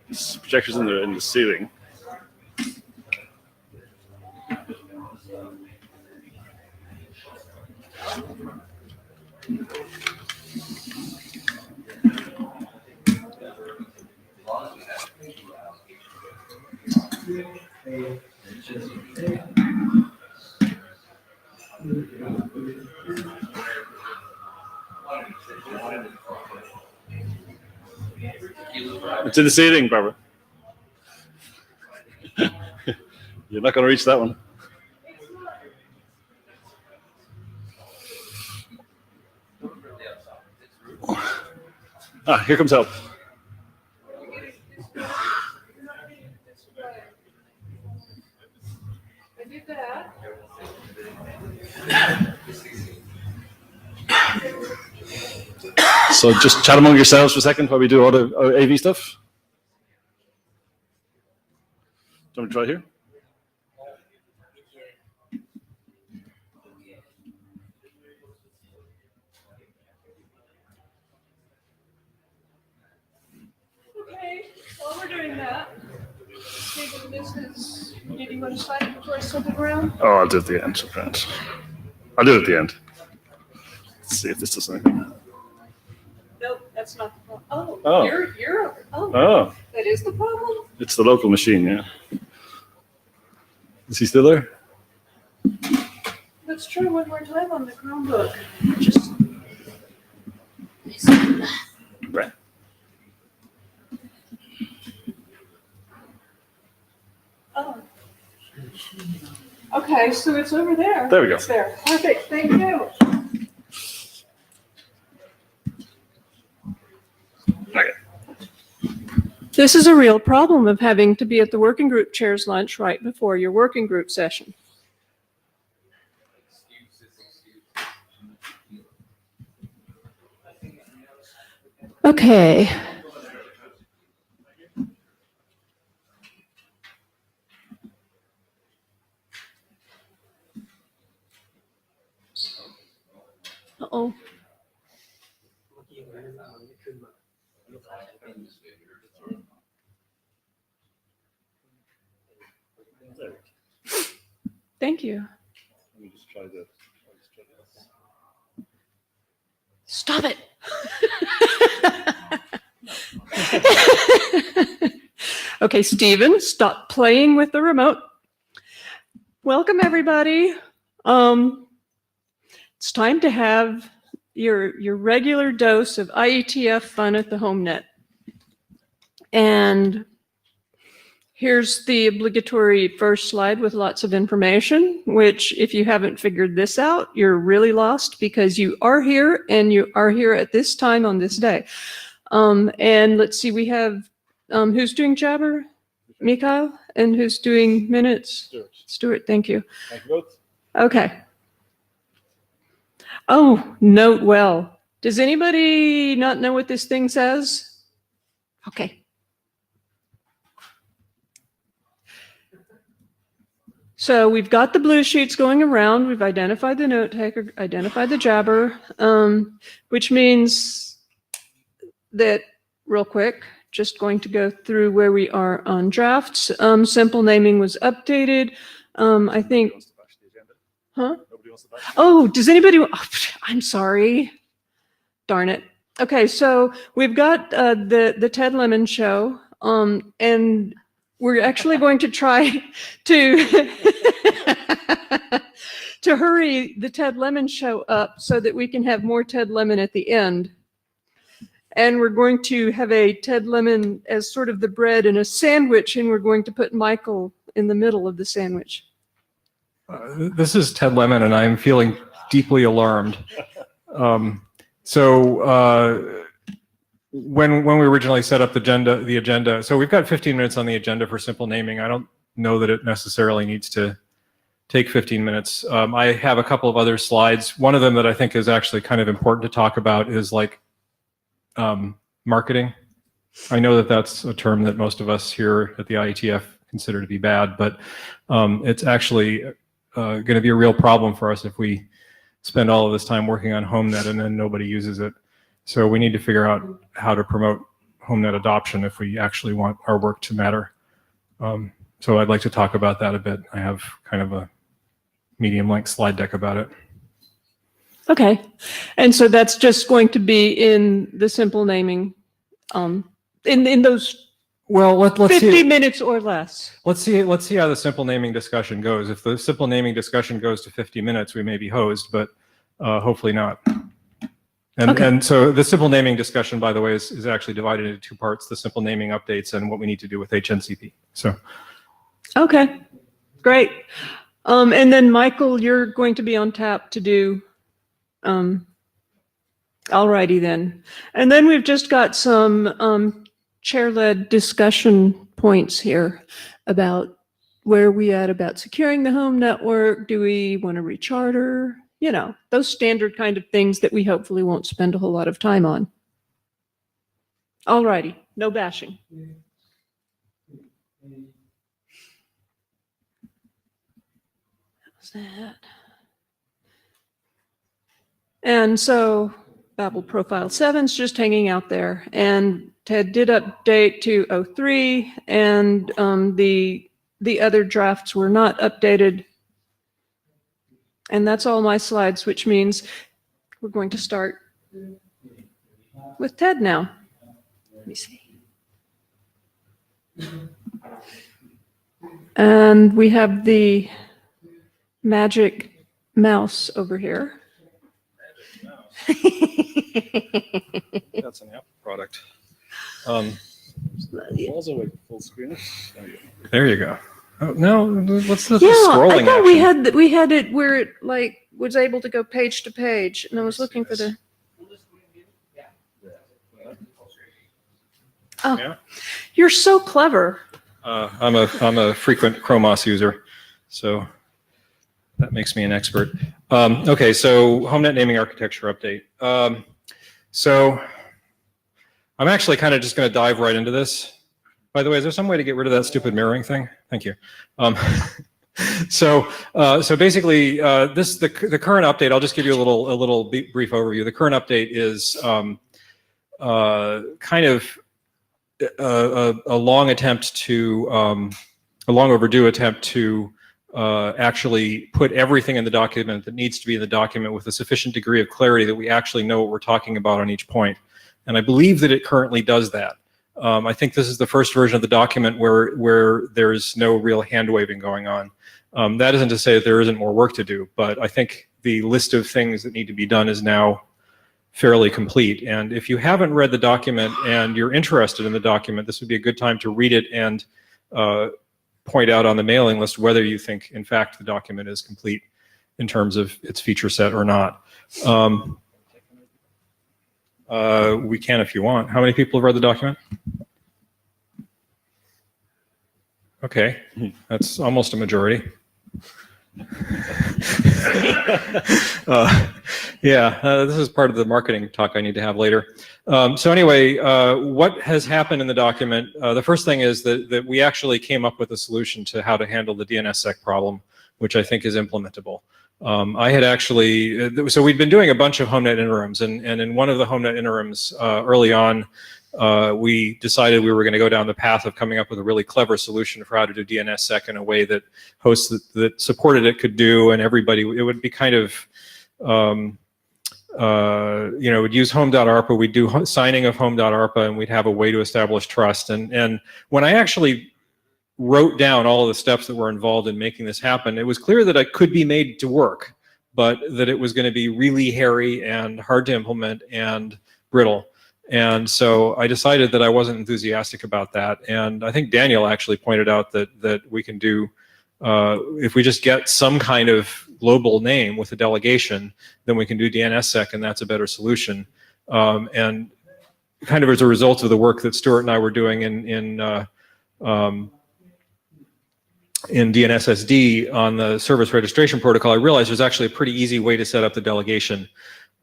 This projector's in the ceiling. It's in the ceiling, Barbara. You're not going to reach that one. Ah, here comes help. So just chat among yourselves for a second while we do all the AV stuff. Do you want me to try here? Okay, while we're doing that, table of business, do you want to slide it before I flip it around? Oh, I'll do it at the end. I'll do it at the end. Let's see if this does anything. Nope, that's not the problem. Oh, Oh. You're oh, Oh, that is the problem? it's the local machine, yeah. Is he still there? Let's try one more time on the Chromebook. Just Right. oh. Okay, so it's over there. There we go. It's there. Perfect, thank you. Okay. This is a real problem of having to be at the working group chair's lunch right before your working group session. Okay. Uh-oh. Thank you. Let me just try this. Stop it. Okay, Stephen, stop playing with the remote. Welcome, everybody. It's time to have your regular dose of IETF fun at the HomeNet. And here's the obligatory first slide with lots of information, which if you haven't figured this out, you're really lost because you are here and you are here at this time on this day. And let's see, we have, who's doing Jabber? Mikhail? And who's doing minutes? Stuart, thank you. Thank you both. Okay. Oh, note well. Does anybody not know what this thing says? Okay. So we've got the blue sheets going around. We've identified the note taker, identified the jabber, which means that, real quick, just going to go through where we are on drafts. Simple naming was updated. I think, huh? Oh, does anybody, oh, I'm sorry. Darn it. Okay, so we've got the Ted Lemon show, and we're actually going to try to to hurry the Ted Lemon show up so that we can have more Ted Lemon at the end. And we're going to have a Ted Lemon as sort of the bread in a sandwich, and we're going to put Michael in the middle of the sandwich. This is Ted Lemon, and I'm feeling deeply alarmed. When we originally set up the agenda, so we've got 15 minutes on the agenda for simple naming. I don't know that it necessarily needs to take 15 minutes. I have a couple of other slides. One of them that I think is actually kind of important to talk about is like marketing. I know that that's a term that most of us here at the IETF consider to be bad, but it's actually going to be a real problem for us if we spend all of this time working on HomeNet and then nobody uses it. So we need to figure out how to promote HomeNet adoption if we actually want our work to matter. So I'd like to talk about that a bit. I have kind of a medium-length slide deck about it. Okay. And so that's just going to be in the simple naming, in those Well, let's 50 see. minutes or less. Let's see how the simple naming discussion goes. If the simple naming discussion goes to 50 minutes, we may be hosed, but hopefully not. And, Okay. and so the simple naming discussion, by the way, is actually divided into two parts: the simple naming updates and what we need to do with HNCP. So, Okay, great. And then Michael, you're going to be on tap to do, alrighty then. And then we've just got some chair-led discussion points here about where we at about securing the home network. Do we want to recharter? You know, those standard kind of things that we hopefully won't spend a whole lot of time on. Alrighty, no bashing. How's that? And so Babel Profile 7's just hanging out there, and Ted did update to 03, and the other drafts were not updated. And that's all my slides, which means we're going to start with Ted now. Let me see. And we have the magic mouse over here. that's an Apple product. Also like full screen. There you go. Oh, no, what's the Yeah, scrolling I thought action? we had it where it like was able to go page to page, and I was looking for the. Oh, Yeah. You're so clever. I'm a frequent Chromos user, so that makes me an expert. Okay, so HomeNet naming architecture update. So I'm actually kind of just going to dive right into this. By the way, is there some way to get rid of that stupid mirroring thing? Thank you. So basically, the current update. I'll just give you a little brief overview. The current update is kind of a long attempt to a long overdue attempt to actually put everything in the document that needs to be in the document with a sufficient degree of clarity that we actually know what we're talking about on each point. And I believe that it currently does that. I think this is the first version of the document where there's no real hand waving going on. That isn't to say that there isn't more work to do, but I think the list of things that need to be done is now fairly complete. And if you haven't read the document and you're interested in the document, this would be a good time to read it and point out on the mailing list whether you think, in fact, the document is complete in terms of its feature set or not. We can if you want. How many people have read the document? Okay, that's almost a majority. This is part of the marketing talk I need to have later. So anyway, what has happened in the document? The first thing is that we actually came up with a solution to how to handle the DNSSEC problem, which I think is implementable. I had actually, so we'd been doing a bunch of HomeNet interims, and in one of the HomeNet interims early on, we decided we were going to go down the path of coming up with a really clever solution for how to do DNSSEC in a way that hosts that supported it could do, and everybody, it would be kind of, we'd use home.arpa, we'd do signing of home.arpa, and we'd have a way to establish trust. And when I actually wrote down all of the steps that were involved in making this happen, it was clear that it could be made to work, but that it was going to be really hairy and hard to implement and brittle. And so I decided that I wasn't enthusiastic about that. And I think Daniel actually pointed out that we can do, if we just get some kind of global name with a delegation, then we can do DNSSEC, and that's a better solution. And kind of as a result of the work that Stuart and I were doing in DNSSD on the service registration protocol, I realized there's actually a pretty easy way to set up the delegation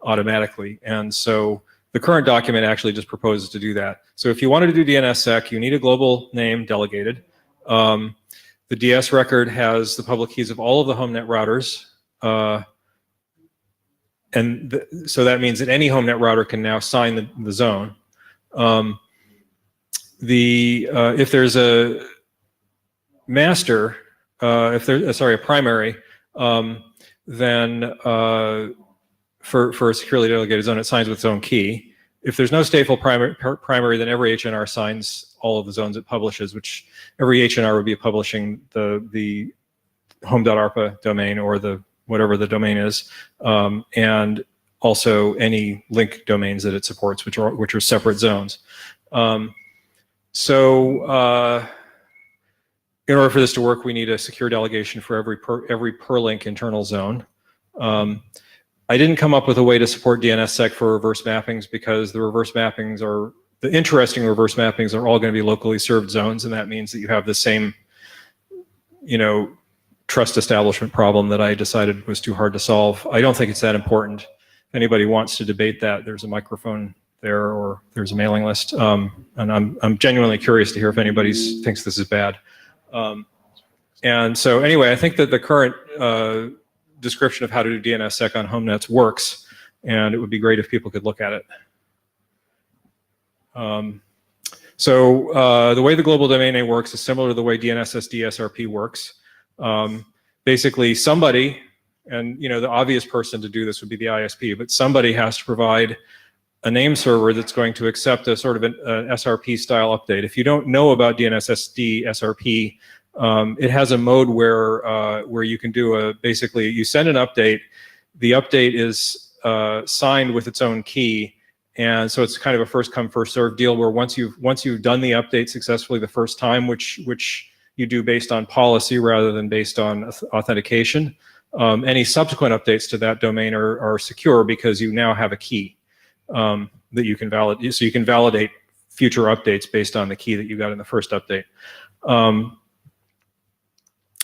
automatically. And so the current document actually just proposes to do that. So if you wanted to do DNSSEC, you need a global name delegated. The DS record has the public keys of all of the HomeNet routers. So that means that any HomeNet router can now sign the zone. if there's a master, if there's a primary, then for a securely delegated zone, it signs with its own key. If there's no stateful primary, then every HNR signs all of the zones it publishes, which every HNR would be publishing the home.arpa domain or whatever the domain is, and also any link domains that it supports, which are separate zones. In order for this to work, we need a secure delegation for every per-link internal zone. I didn't come up with a way to support DNSSEC for reverse mappings because the interesting reverse mappings are all going to be locally served zones, and that means that you have the same, trust establishment problem that I decided was too hard to solve. I don't think it's that important. If anybody wants to debate that, there's a microphone there, or there's a mailing list, and I'm genuinely curious to hear if anybody thinks this is bad. And so anyway, I think that the current description of how to do DNSSEC on HomeNets works, and it would be great if people could look at it. The way the global domain name works is similar to the way DNSSD SRP works. Basically, somebody, and the obvious person to do this would be the ISP, but somebody has to provide a name server that's going to accept a sort of an SRP style update. If you don't know about DNSSD SRP, it has a mode where you can do basically you send an update, the update is signed with its own key, and so it's kind of a first come first served deal where once you've done the update successfully the first time, which you do based on policy rather than based on authentication, any subsequent updates to that domain are secure because you now have a key that you can validate. So you can validate future updates based on the key that you got in the first update.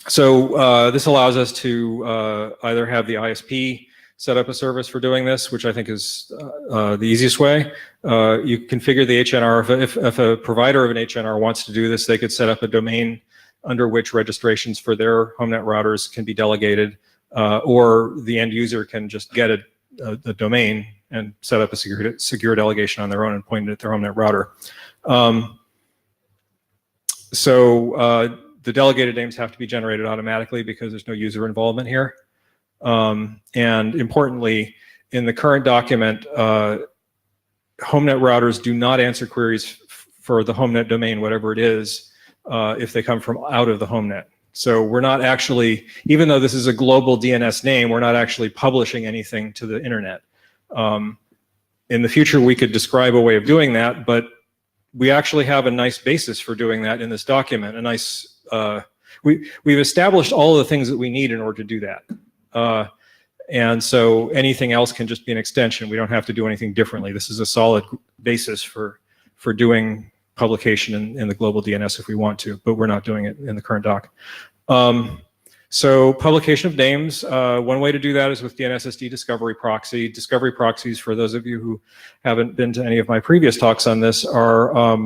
This allows us to either have the ISP set up a service for doing this, which I think is the easiest way. You configure the HNR. If a provider of an HNR wants to do this, they could set up a domain under which registrations for their HomeNet routers can be delegated, or the end user can just get a domain and set up a secure delegation on their own and point it at their HomeNet router. The delegated names have to be generated automatically because there's no user involvement here. And importantly, in the current document, HomeNet routers do not answer queries for the HomeNet domain, whatever it is, if they come from out of the HomeNet. So we're not actually, even though this is a global DNS name, we're not actually publishing anything to the internet. In the future, we could describe a way of doing that, but we actually have a nice basis for doing that in this document. A nice, we've established all of the things that we need in order to do that. And so anything else can just be an extension. We don't have to do anything differently. This is a solid basis for doing publication in the global DNS if we want to, but we're not doing it in the current doc. So publication of names, one way to do that is with DNSSD Discovery Proxy. Discovery proxies, for those of you who haven't been to any of my previous talks on this, are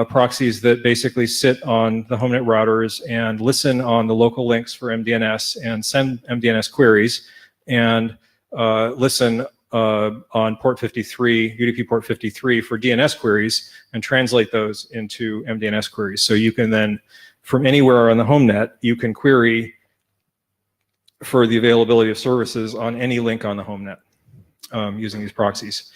proxies that basically sit on the HomeNet routers and listen on the local links for MDNS and send MDNS queries, and listen on port 53, UDP port 53 for DNS queries, and translate those into MDNS queries. So you can then, from anywhere on the HomeNet, you can query for the availability of services on any link on the HomeNet using these proxies.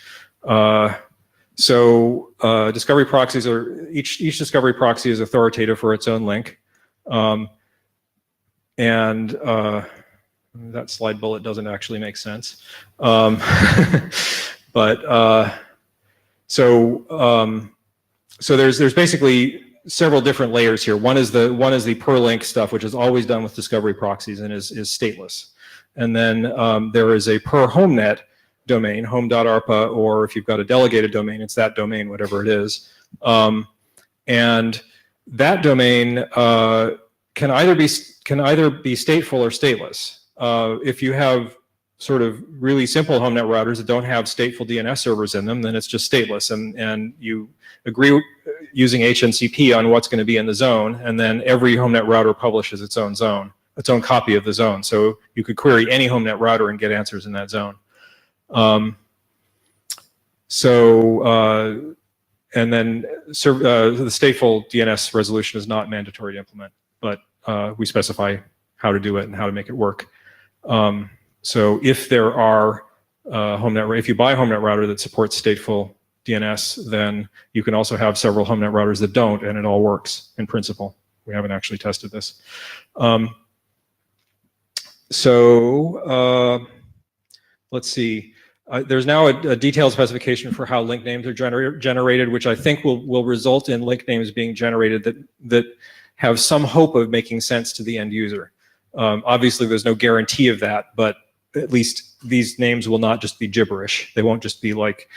Discovery proxies are, each discovery proxy is authoritative for its own link. That slide bullet doesn't actually make sense. So there's basically several different layers here. One is the per link stuff, which is always done with discovery proxies and is stateless. And then there is a per HomeNet domain, home.arpa, or if you've got a delegated domain, it's that domain, whatever it is. And that domain can either be stateful or stateless. If you have sort of really simple HomeNet routers that don't have stateful DNS servers in them, then it's just stateless, and you agree using HNCP on what's going to be in the zone, and then every HomeNet router publishes its own zone, its own copy of the zone. So you could query any HomeNet router and get answers in that zone. and then the stateful DNS resolution is not mandatory to implement, but we specify how to do it and how to make it work. So if there are if you buy a HomeNet router that supports stateful DNS, then you can also have several HomeNet routers that don't, and it all works in principle. We haven't actually tested this. Let's see. There's now a detailed specification for how link names are generated, which I think will result in link names being generated that have some hope of making sense to the end user. Obviously, there's no guarantee of that, but at least these names will not just be gibberish. They won't just be like,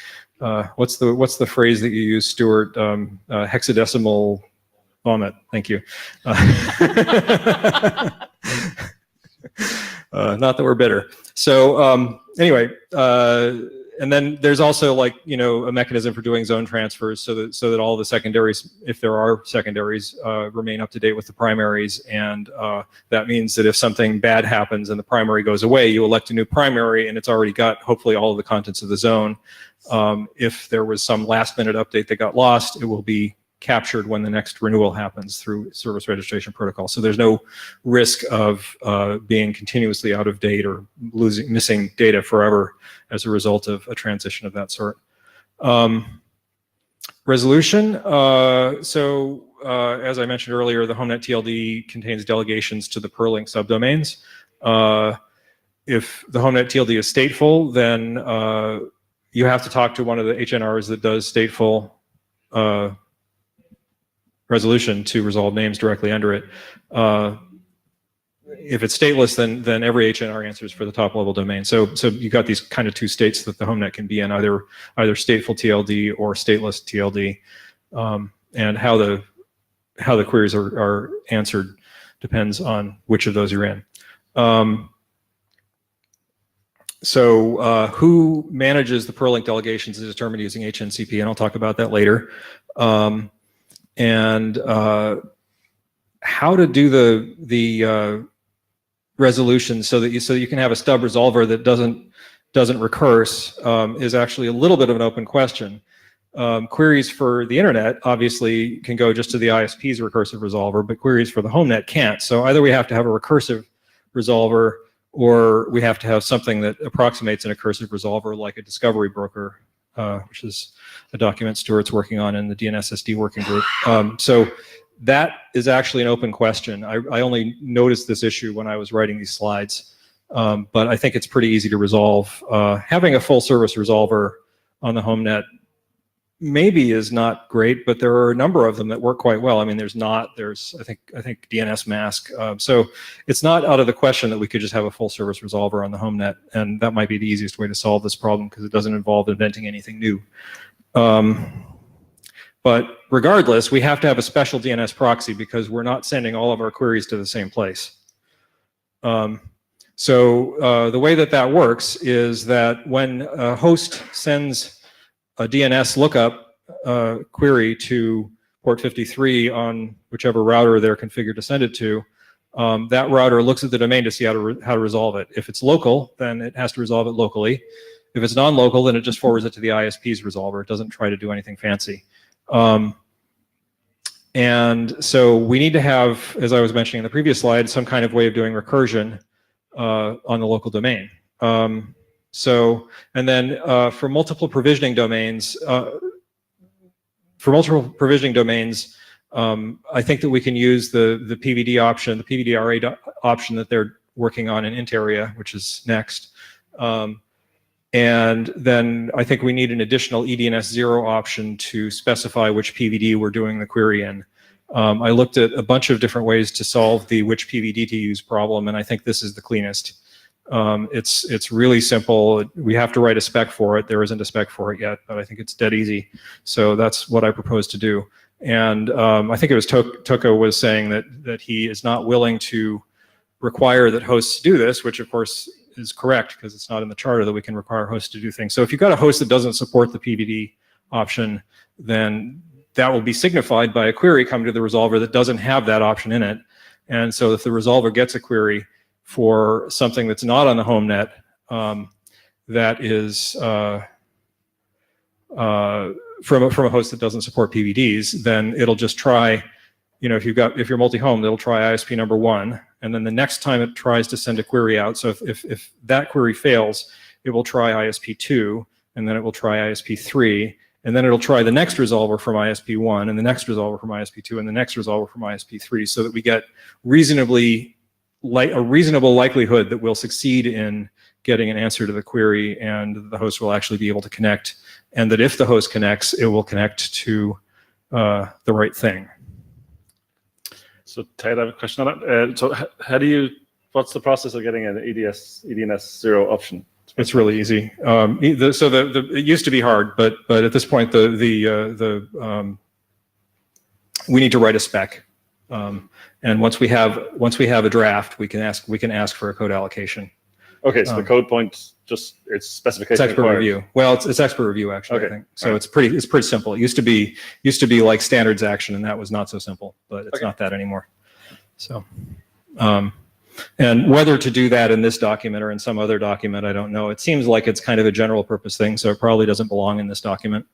what's the phrase that you use, Stuart? Hexadecimal vomit. Thank you. Not that we're bitter. So anyway, and then there's also like, a mechanism for doing zone transfers so that all the secondaries, if there are secondaries, remain up to date with the primaries. And that means that if something bad happens and the primary goes away, you elect a new primary and it's already got hopefully all of the contents of the zone. If there was some last minute update that got lost, it will be captured when the next renewal happens through service registration protocol. So there's no risk of being continuously out of date or missing data forever as a result of a transition of that sort. Resolution. As I mentioned earlier, the HomeNet TLD contains delegations to the perlink subdomains. If the HomeNet TLD is stateful, then you have to talk to one of the HNRs that does stateful resolution to resolve names directly under it. If it's stateless, then every HNR answers for the top level domain. So you got these kind of two states that the HomeNet can be in, either stateful TLD or stateless TLD, and how the queries are answered depends on which of those you're in. Who manages the perlink delegations is determined using HNCP, and I'll talk about that later. And how to do the resolution so you can have a stub resolver that doesn't recurse is actually a little bit of an open question. Queries for the internet obviously can go just to the ISP's recursive resolver, but queries for the HomeNet can't. So either we have to have a recursive resolver, or we have to have something that approximates an recursive resolver, like a discovery broker, which is a document Stuart's working on in the DNSSD working group. So that is actually an open question. I only noticed this issue when I was writing these slides, but I think it's pretty easy to resolve. Having a full service resolver on the HomeNet maybe is not great, but there are a number of them that work quite well. I mean, there's I think DNS mask. So it's not out of the question that we could just have a full service resolver on the HomeNet, and that might be the easiest way to solve this problem because it doesn't involve inventing anything new. But regardless, we have to have a special DNS proxy because we're not sending all of our queries to the same place. The way that works is that when a host sends a DNS lookup query to port 53 on whichever router they're configured to send it to, that router looks at the domain to see how to resolve it. If it's local, then it has to resolve it locally. If it's non-local, then it just forwards it to the ISP's resolver. It doesn't try to do anything fancy. And so we need to have, as I was mentioning in the previous slide, some kind of way of doing recursion on the local domain. And then for multiple provisioning domains, I think that we can use the PVD option, the PVDRA option that they're working on in int-area, which is next. And then I think we need an additional eDNS0 option to specify which PVD we're doing the query in. I looked at a bunch of different ways to solve the which PVD to use problem, and I think this is the cleanest. It's really simple. We have to write a spec for it. There isn't a spec for it yet, but I think it's dead easy. So that's what I propose to do. And I think it was Toko was saying that he is not willing to require that hosts do this, which of course is correct because it's not in the charter that we can require hosts to do things. So if you've got a host that doesn't support the PVD option, then that will be signified by a query coming to the resolver that doesn't have that option in it. And so if the resolver gets a query for something that's not on the HomeNet, that is from a host that doesn't support PVDs, then it'll just try, if you're multi-home, it'll try ISP number 1, and then the next time it tries to send a query out, so if that query fails, it will try ISP 2, and then it will try ISP 3, and then it'll try the next resolver from ISP 1, and the next resolver from ISP 2, and the next resolver from ISP 3, so that we get a reasonable likelihood that we'll succeed in getting an answer to the query, and the host will actually be able to connect, and that if the host connects, it will connect to the right thing. So Ted, I have a question on that. So what's the process of getting an EDNS 0 option? It's really easy. It used to be hard, but at this point, we need to write a spec, and once we have a draft, we can ask for a code allocation. Okay, so the code point it's specification. It's expert required. review. Well, it's expert review actually. Okay. I think so. It's pretty simple. It used to be like standards action, and that was not so simple, but it's not that anymore. So. And whether to do that in this document or in some other document, I don't know. It seems like it's kind of a general purpose thing, so it probably doesn't belong in this document.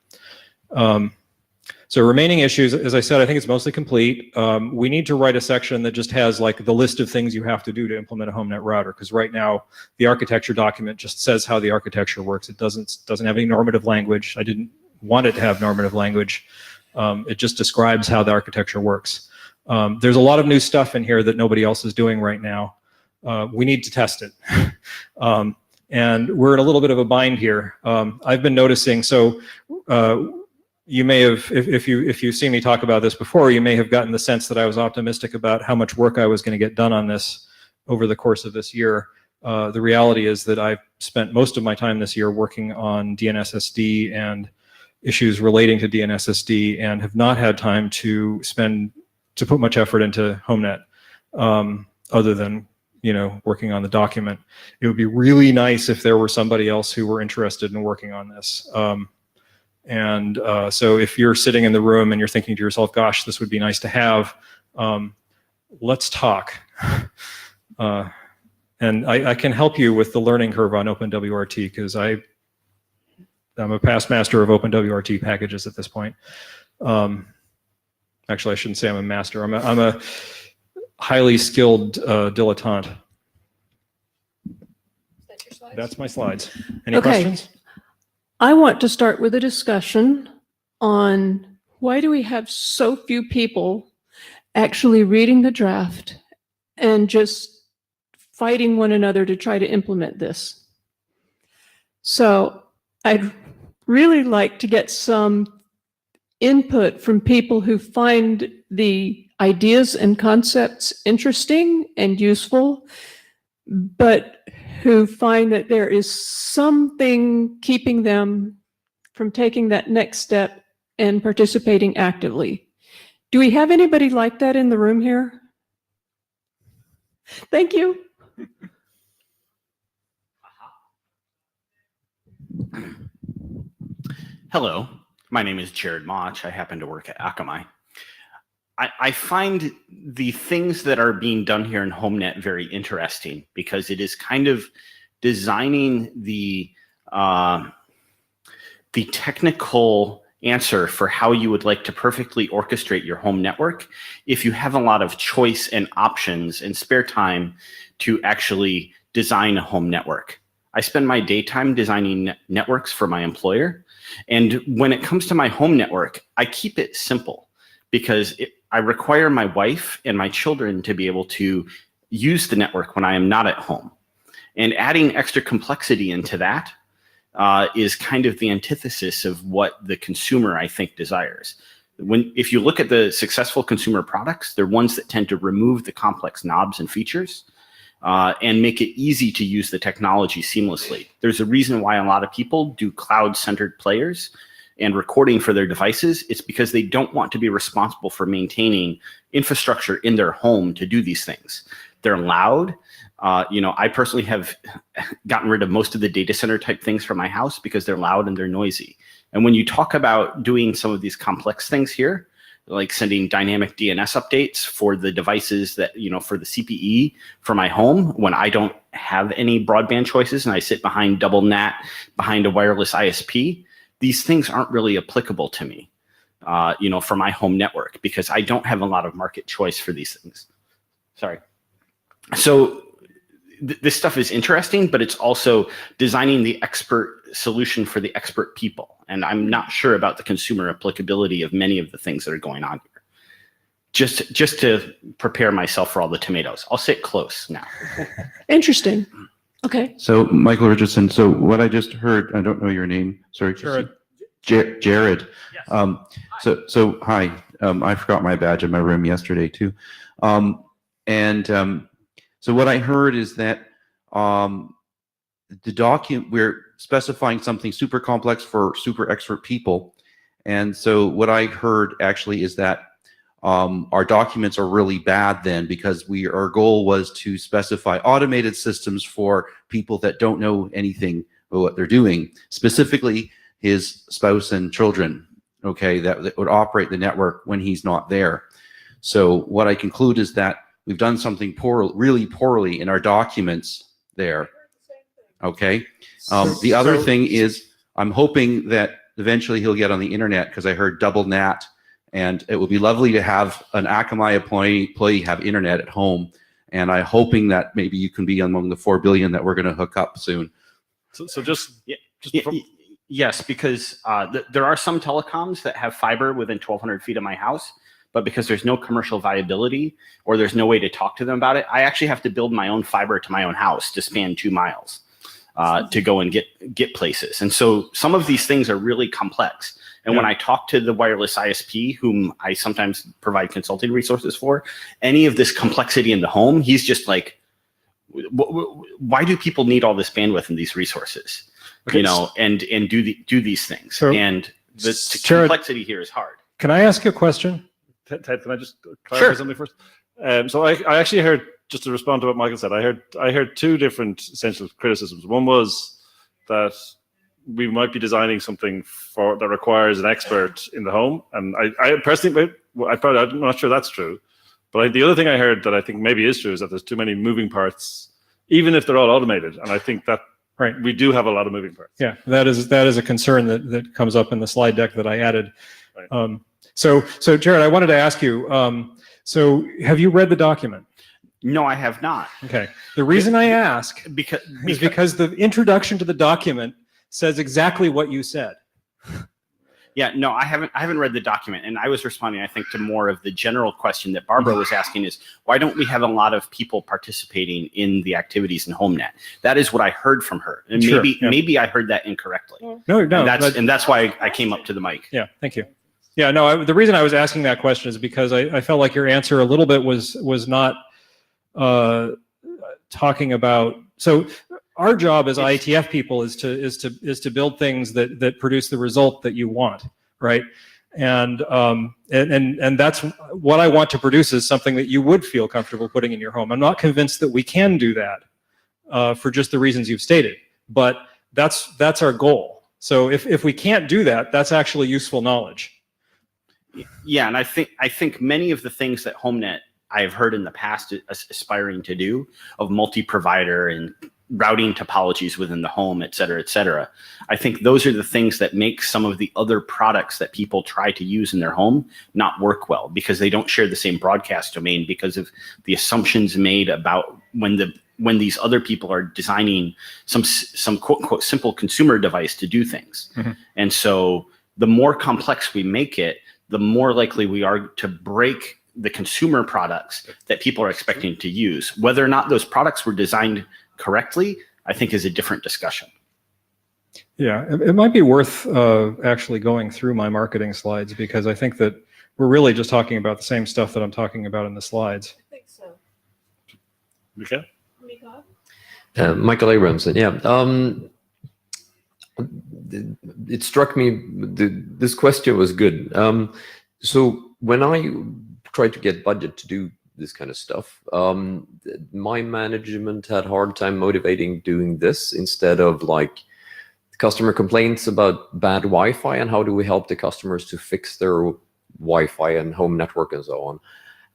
So remaining issues, as I said, I think it's mostly complete. We need to write a section that just has like the list of things you have to do to implement a HomeNet router, because right now the architecture document just says how the architecture works. It doesn't have any normative language. I didn't want it to have normative language. It just describes how the architecture works. There's a lot of new stuff in here that nobody else is doing right now. We need to test it. And we're in a little bit of a bind here. I've been noticing, so you may have, if you've seen me talk about this before, you may have gotten the sense that I was optimistic about how much work I was going to get done on this over the course of this year. The reality is that I've spent most of my time this year working on DNSSD and issues relating to DNSSD, and have not had time to put much effort into HomeNet, other than working on the document. It would be really nice if there were somebody else who were interested in working on this. So if you're sitting in the room and you're thinking to yourself, gosh, this would be nice to have, let's talk. And I can help you with the learning curve on OpenWRT, because I'm a past master of OpenWRT packages at this point. Actually, I shouldn't say I'm a master. I'm a highly skilled dilettante. That's your slides? That's my slides. Any questions? I want to start with a discussion on why do we have so few people actually reading the draft and just fighting one another to try to implement this. So I'd really like to get some input from people who find the ideas and concepts interesting and useful, but who find that there is something keeping them from taking that next step and participating actively. Do we have anybody like that in the room here? Thank you. Hello, my name is Jared Mach. I happen to work at Akamai. I find the things that are being done here in HomeNet very interesting, because it is kind of designing the technical answer for how you would like to perfectly orchestrate your home network if you have a lot of choice and options and spare time to actually design a home network. I spend my daytime designing networks for my employer, and when it comes to my home network, I keep it simple, because I require my wife and my children to be able to use the network when I am not at home. And adding extra complexity into that is kind of the antithesis of what the consumer, I think, desires. If you look at the successful consumer products, they're ones that tend to remove the complex knobs and features and make it easy to use the technology seamlessly. There's a reason why a lot of people do cloud-centered players and recording for their devices. It's because they don't want to be responsible for maintaining infrastructure in their home to do these things. They're loud. I personally have gotten rid of most of the data center type things from my house because they're loud and they're noisy. And when you talk about doing some of these complex things here, like sending dynamic DNS updates for the devices that, for the CPE for my home, when I don't have any broadband choices and I sit behind double NAT, behind a wireless ISP, these things aren't really applicable to me, for my home network, because I don't have a lot of market choice for these things. Sorry. So this stuff is interesting, but it's also designing the expert solution for the expert people. And I'm not sure about the consumer applicability of many of the things that are going on here. Just to prepare myself for all the tomatoes. I'll sit close now. Interesting. Okay. So, Michael Richardson, so what I just heard, I don't know your name, sorry. Jared. Jared. Yes. So hi, I forgot my badge in my room yesterday too. So what I heard is that the document, we're specifying something super complex for super expert people. And so what I heard actually is that our documents are really bad then, because our goal was to specify automated systems for people that don't know anything about what they're doing, specifically his spouse and children, okay, that would operate the network when he's not there. So what I conclude is that we've done something really poorly in our documents there, okay? The other thing is, I'm hoping that eventually he'll get on the internet, because I heard double NAT. And it would be lovely to have an Akamai employee have internet at home. And I'm hoping that maybe you can be among the 4 billion that we're going to hook up soon. Yes, because there are some telecoms that have fiber within 1,200 feet of my house, but because there's no commercial viability or there's no way to talk to them about it, I actually have to build my own fiber to my own house to span 2 miles to go and get places. And so some of these things are really complex. And when I talk to the wireless ISP, whom I sometimes provide consulting resources for, any of this complexity in the home, he's just like, why do people need all this bandwidth and these resources? Okay. And do these things. So, and the Jared, complexity here is hard. Can I ask you a question? Ted, can I just clarify Sure. something first? So I actually heard, just to respond to what Michael said, I heard 2 different essential criticisms. One was that we might be designing something that requires an expert in the home, and I personally, I'm not sure that's true. But the other thing I heard that I think maybe is true is that there's too many moving parts, even if they're all automated. And I think that we do have a lot of moving parts. Yeah, that is a concern that comes up in the slide deck that I added. Right. So Jared, I wanted to ask you, so have you read the document? No, I have not. Okay. The reason I ask is because the introduction to the document says exactly what you said. Yeah, no, I haven't read the document, and I was responding, I think, to more of the general question that Barbara was asking is, why don't we have a lot of people participating in the activities in HomeNet? That is what I heard from her, and Sure, maybe I heard that incorrectly. No, and that's why I came up to the mic. Yeah, thank you. Yeah, no, the reason I was asking that question is because I felt like your answer a little bit was not talking about. So our job as IETF people is to build things that produce the result that you want, right? And that's what I want to produce, is something that you would feel comfortable putting in your home. I'm not convinced that we can do that for just the reasons you've stated, but that's our goal. So if we can't do that, that's actually useful knowledge. Yeah, and I think many of the things that HomeNet I have heard in the past aspiring to do, of multi-provider and routing topologies within the home, et cetera, I think those are the things that make some of the other products that people try to use in their home not work well, because they don't share the same broadcast domain, because of the assumptions made about when these other people are designing some quote unquote simple consumer device to do things. Mm-hmm. And so the more complex we make it, the more likely we are to break the consumer products that people are expecting to use. Whether or not those products were designed correctly, I think, is a different discussion. Yeah, it might be worth actually going through my marketing slides, because I think that we're really just talking about the same stuff that I'm talking about in the slides. I think so. Okay. Michael Abramson, yeah. It struck me, this question was good. So when I tried to get budget to do this kind of stuff, my management had a hard time motivating doing this, instead of like customer complaints about bad Wi-Fi and how do we help the customers to fix their Wi-Fi and home network and so on.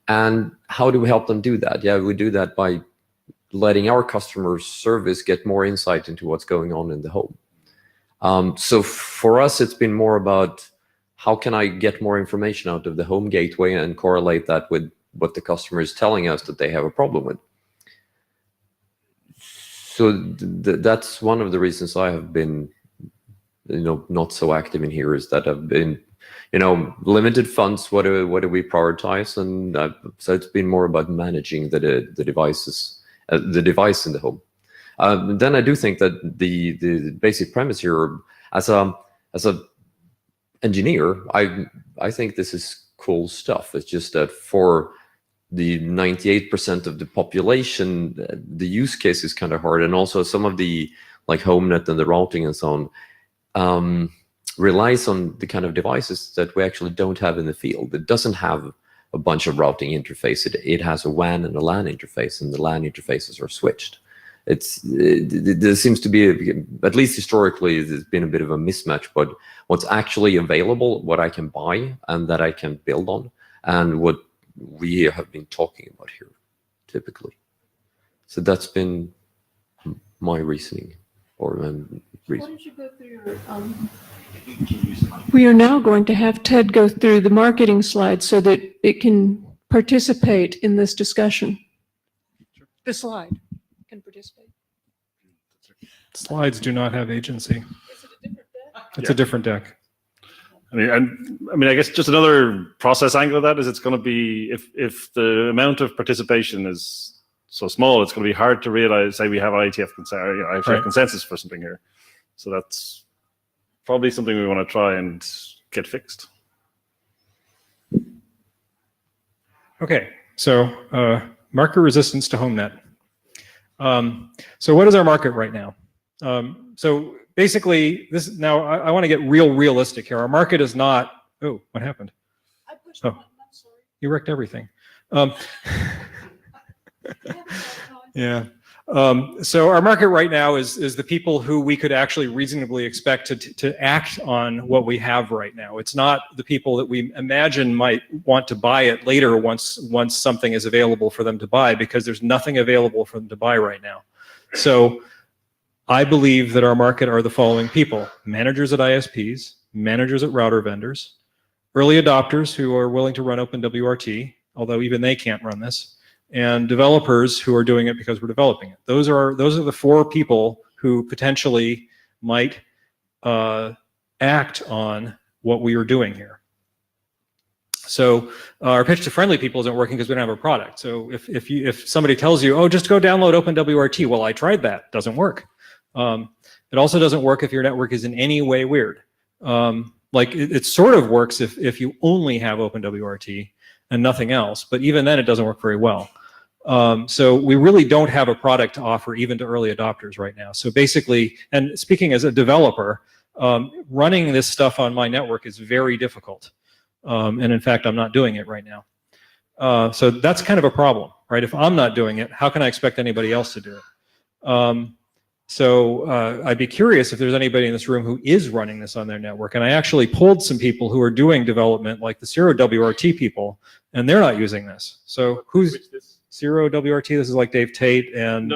And how do we help them do that? Yeah, we do that by letting our customer service get more insight into what's going on in the home. So for us, it's been more about how can I get more information out of the home gateway and correlate that with what the customer is telling us that they have a problem with. So that's one of the reasons I have been, not so active in here, is that I've been, limited funds. What do we prioritize? And so it's been more about managing the devices, the device in the home. Then I do think that the basic premise here, as a engineer, I think this is cool stuff. It's just that for the 98% of the population, the use case is kind of hard, and also some of the like HomeNet and the routing and so on relies on the kind of devices that we actually don't have in the field. It doesn't have a bunch of routing interface. It has a WAN and a LAN interface, and the LAN interfaces are switched. There seems to be, at least historically, there's been a bit of a mismatch, but what's actually available, what I can buy and that I can build on, and what we have been talking about here, typically. So that's been my reasoning, or reason. Why don't you go through your, we are now going to have Ted go through the marketing slides so that it can participate in this discussion. The slide can participate. Slides do not have agency. Is it a different deck? It's a different deck. I guess just another process angle of that is it's going to be, if the amount of participation is so small, it's going to be hard to realize, say we have IETF consensus for something here. So that's probably something we want to try and get fixed. Okay, so market resistance to HomeNet. So what is our market right now? So basically, I want to get realistic here. Our market is not, oh, what happened? I pushed the button, I'm sorry. You wrecked everything. Yeah. So our market right now is the people who we could actually reasonably expect to act on what we have right now. It's not the people that we imagine might want to buy it later once something is available for them to buy, because there's nothing available for them to buy right now. So I believe that our market are the following people: managers at ISPs, managers at router vendors, early adopters who are willing to run OpenWRT, although even they can't run this, and developers who are doing it because we're developing it. Those are the four people who potentially might act on what we are doing here. So our pitch to friendly people isn't working because we don't have a product. So if somebody tells you, oh, just go download OpenWRT, well, I tried that, doesn't work. It also doesn't work if your network is in any way weird. Like it sort of works if you only have OpenWRT and nothing else, but even then it doesn't work very well. So we really don't have a product to offer even to early adopters right now. So basically, and speaking as a developer, running this stuff on my network is very difficult. And in fact, I'm not doing it right now. So that's kind of a problem, right? If I'm not doing it, how can I expect anybody else to do it? So I'd be curious if there's anybody in this room who is running this on their network. And I actually pulled some people who are doing development, like the Zero WRT people, and they're not using this. So who's Zero WRT? This is like Dave Tate and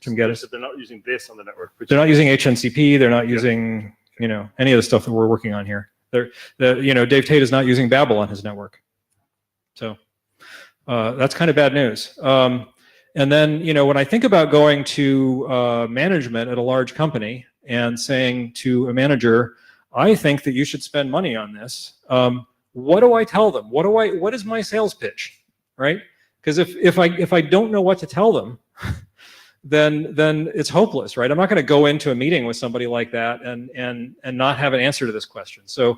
Jim Geddes. They're not using this on the network. They're not using HNCP. They're not using any of the stuff that we're working on here. Dave Tate is not using Babel on his network. So that's kind of bad news. And then, when I think about going to management at a large company and saying to a manager, I think that you should spend money on this, what do I tell them? What is my sales pitch, right? Because if I don't know what to tell them, then it's hopeless, right? I'm not going to go into a meeting with somebody like that and not have an answer to this question. So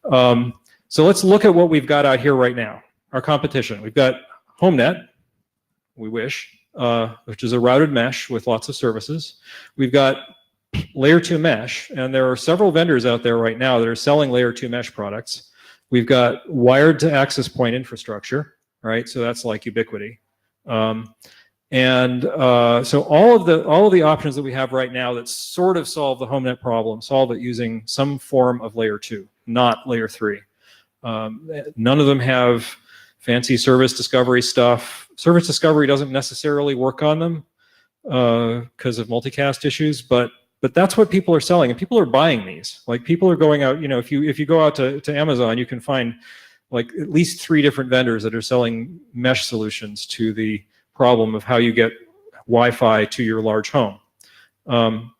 let's look at what we've got out here right now. Our competition. We've got HomeNet, we wish, which is a routed mesh with lots of services. We've got layer 2 mesh, and there are several vendors out there right now that are selling layer 2 mesh products. We've got wired to access point infrastructure, right? So that's like Ubiquity. So all of the options that we have right now that sort of solve the HomeNet problem, solve it using some form of layer 2, not layer 3. None of them have fancy service discovery stuff. Service discovery doesn't necessarily work on them because of multicast issues, but But that's what people are selling, and people are buying these. Like people are going out, you know, if you go out to Amazon, you can find like at least 3 different vendors that are selling mesh solutions to the problem of how you get Wi-Fi to your large home. Naturally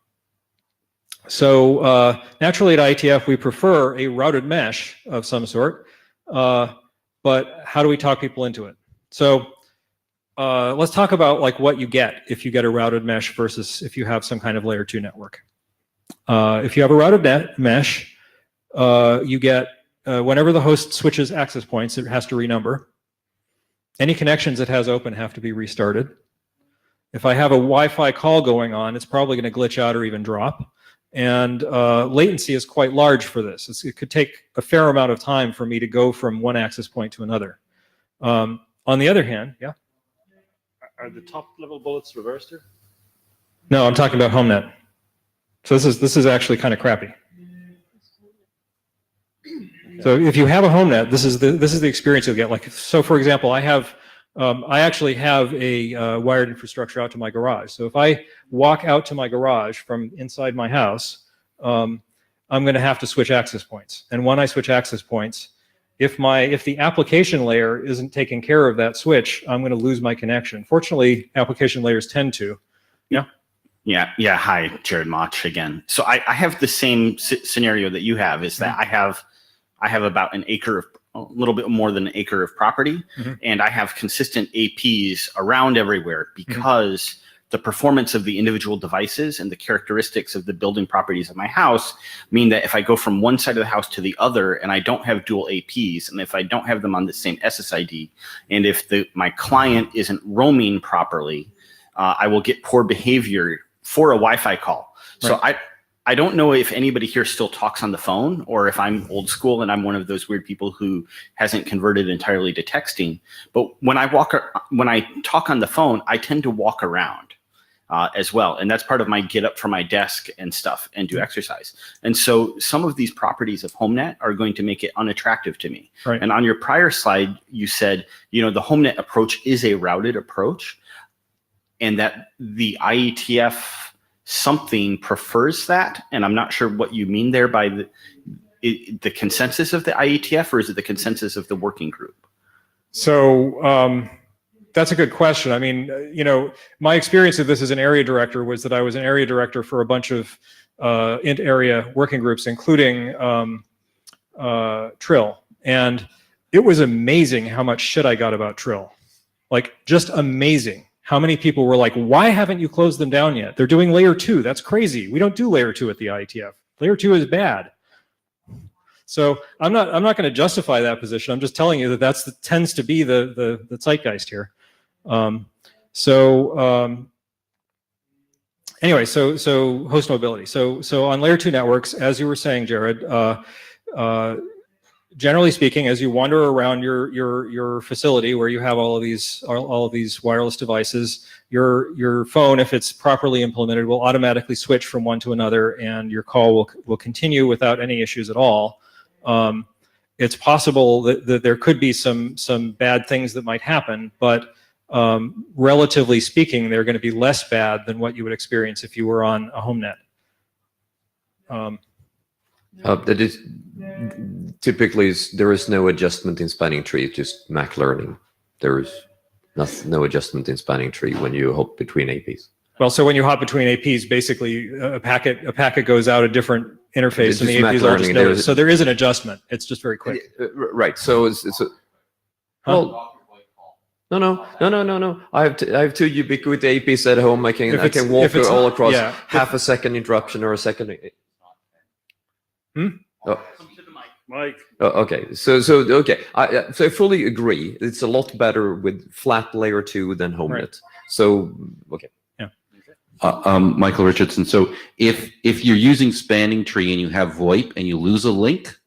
at IETF, we prefer a routed mesh of some sort, but how do we talk people into it? So let's talk about like what you get if you get a routed mesh versus if you have some kind of layer 2 network. If you have a routed mesh, you get, whenever the host switches access points, it has to renumber. Any connections it has open have to be restarted. If I have a Wi-Fi call going on, it's probably going to glitch out or even drop. And latency is quite large for this. It could take a fair amount of time for me to go from one access point to another. On the other hand, yeah? Are the top level bullets reversed here? No, I'm talking about HomeNet. So this is actually kind of crappy. So if you have a HomeNet, this is the experience you'll get. Like, so for example, I actually have a wired infrastructure out to my garage. So if I walk out to my garage from inside my house, I'm going to have to switch access points. And when I switch access points, if the application layer isn't taking care of that switch, I'm going to lose my connection. Fortunately, application layers tend to. Yeah. Yeah. Hi, Jared Mach again. So I have the same scenario that you have. Is that I have about an acre of, a little bit more than an acre of property, and I have consistent APs around everywhere because the performance of the individual devices and the characteristics of the building properties of my house mean that if I go from one side of the house to the other and I don't have dual APs, and if I don't have them on the same SSID, and if my client isn't roaming properly, I will get poor behavior for a Wi-Fi call. So I don't know if anybody here still talks on the phone, or if I'm old school and I'm one of those weird people who hasn't converted entirely to texting. But when I talk on the phone, I tend to walk around as well. And that's part of my get up from my desk and stuff and do exercise. And so some of these properties of HomeNet are going to make it unattractive to me. Right. And on your prior slide, you said, you know, the HomeNet approach is a routed approach, and that the IETF something prefers that, and I'm not sure what you mean there by the consensus of the IETF, or is it the consensus of the working group? So that's a good question. I mean, you know, my experience of this as an area director was that I was an area director for a bunch of int area working groups, including Trill, and it was amazing how much shit I got about Trill. Like, just amazing. How many people were like, why haven't you closed them down yet? They're doing layer 2. That's crazy. We don't do layer 2 at the IETF. Layer 2 is bad. So I'm not going to justify that position. I'm just telling you that tends to be the zeitgeist here. Anyway, so host mobility. So on layer 2 networks, as you were saying, Jared, generally speaking, as you wander around your facility where you have all of these wireless devices, your phone, if it's properly implemented, will automatically switch from one to another, and your call will continue without any issues at all. It's possible that there could be some bad things that might happen, but relatively speaking, they're going to be less bad than what you would experience if you were on a HomeNet. That is typically there is no adjustment in spanning tree. It's just Mac learning. There is no adjustment in spanning tree when you hop between APs. Well, so when you hop between APs, basically a packet goes out a different interface, and the APs are just noticed. So there is an adjustment. It's just very quick. Right. So it's well. No. I have two ubiquity APs at home. I can walk all across half a second interruption or a second. Oh. Mike. Oh, okay. So okay. So I fully agree. It's a lot better with flat layer 2 than HomeNet. Right. So okay. Yeah. Michael Richardson. So if you're using spanning tree and you have VoIP and you lose a link,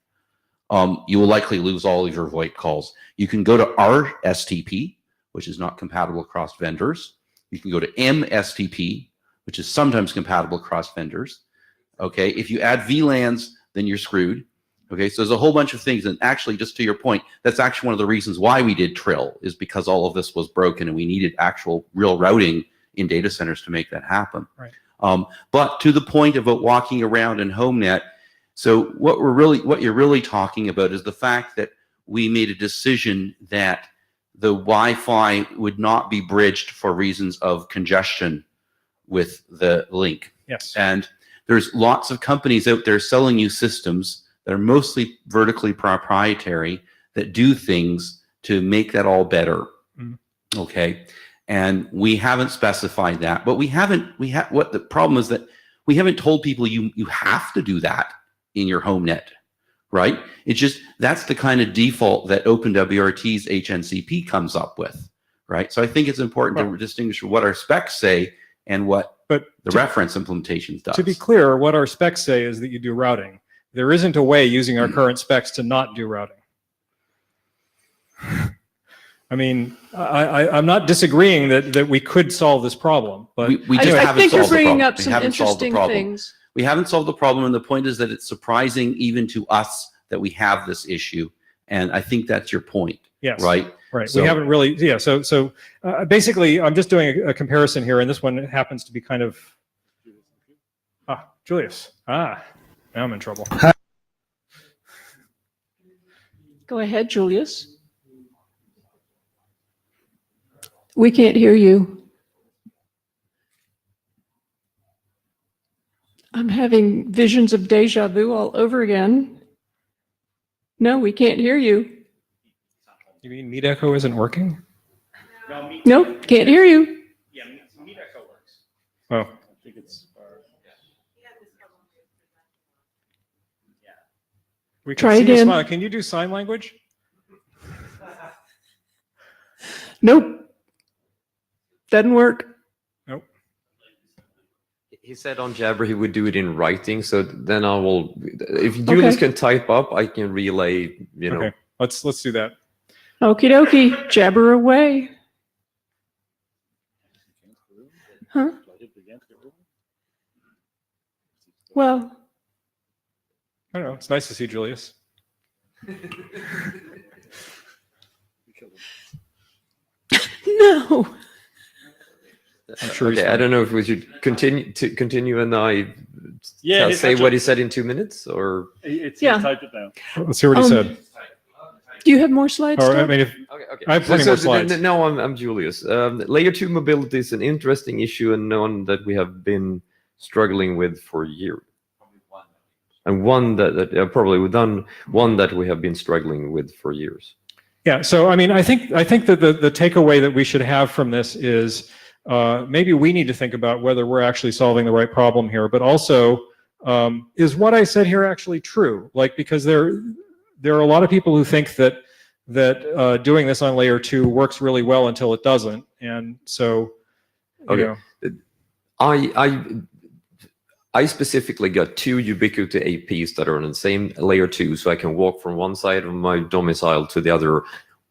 you will likely lose all of your VoIP calls. You can go to RSTP, which is not compatible across vendors. You can go to MSTP, which is sometimes compatible across vendors. Okay. If you add VLANs, then you're screwed. Okay, so there's a whole bunch of things, and actually, just to your point, that's actually one of the reasons why we did Trill, is because all of this was broken and we needed actual real routing in data centers to make that happen. Right. But to the point about walking around in HomeNet, so what you're really talking about is the fact that we made a decision that the Wi-Fi would not be bridged for reasons of congestion with the link. Yes. And there's lots of companies out there selling you systems that are mostly vertically proprietary that do things to make that all better. Okay. And we haven't specified that, but what the problem is that we haven't told people you have to do that in your HomeNet, right? It's just, that's the kind of default that OpenWRT's HNCP comes up with, right? So I think it's important to distinguish what our specs say and what the reference implementations does. To be clear, what our specs say is that you do routing. There isn't a way using our current specs to not do routing. I mean, I'm not disagreeing that we could solve this problem, but we just I haven't think you're solved the bringing problem. up We some haven't solved the interesting problem. things. We haven't solved the problem, and the point is that it's surprising even to us that we have this issue, and I think that's your point. Yes. Right. Right. So- We haven't really. Yeah. So basically, I'm just doing a comparison here, and this one happens to be kind of. Julius. Now I'm in trouble. Go ahead, Julius. We can't hear you. I'm having visions of deja vu all over again. No, we can't hear you. You mean Meet Echo isn't working? No, can't hear you. Yeah, Meet Echo works. Oh. I think it's We can Try see you again. smile. Can you do sign language? Nope. Doesn't work. Nope. He said on Jabber he would do it in writing, so then I will. If Julius can type up, I can relay. You know. Okay. Let's do that. Okie dokie, jabber away. Huh? Well, I don't know. It's nice to see Julius. no. I'm sure he's Okay, I fine. don't know if we should continue and I Yeah, say what he said in 2 minutes, or Yeah. typed it down. Let's hear what he said. Do you have more slides? Or I Doug? mean, if okay. I have plenty more slides. No, I'm Julius. Layer 2 mobility is an interesting issue and one that we have been struggling with for years. And one that probably we've done one that we have been struggling with for years. Yeah. So I mean, I think that the takeaway that we should have from this is maybe we need to think about whether we're actually solving the right problem here, but also is what I said here actually true? Like, because there are a lot of people who think that doing this on layer 2 works really well until it doesn't, and so you know. I specifically got 2 Ubiquiti APs that are on the same layer 2, so I can walk from one side of my domicile to the other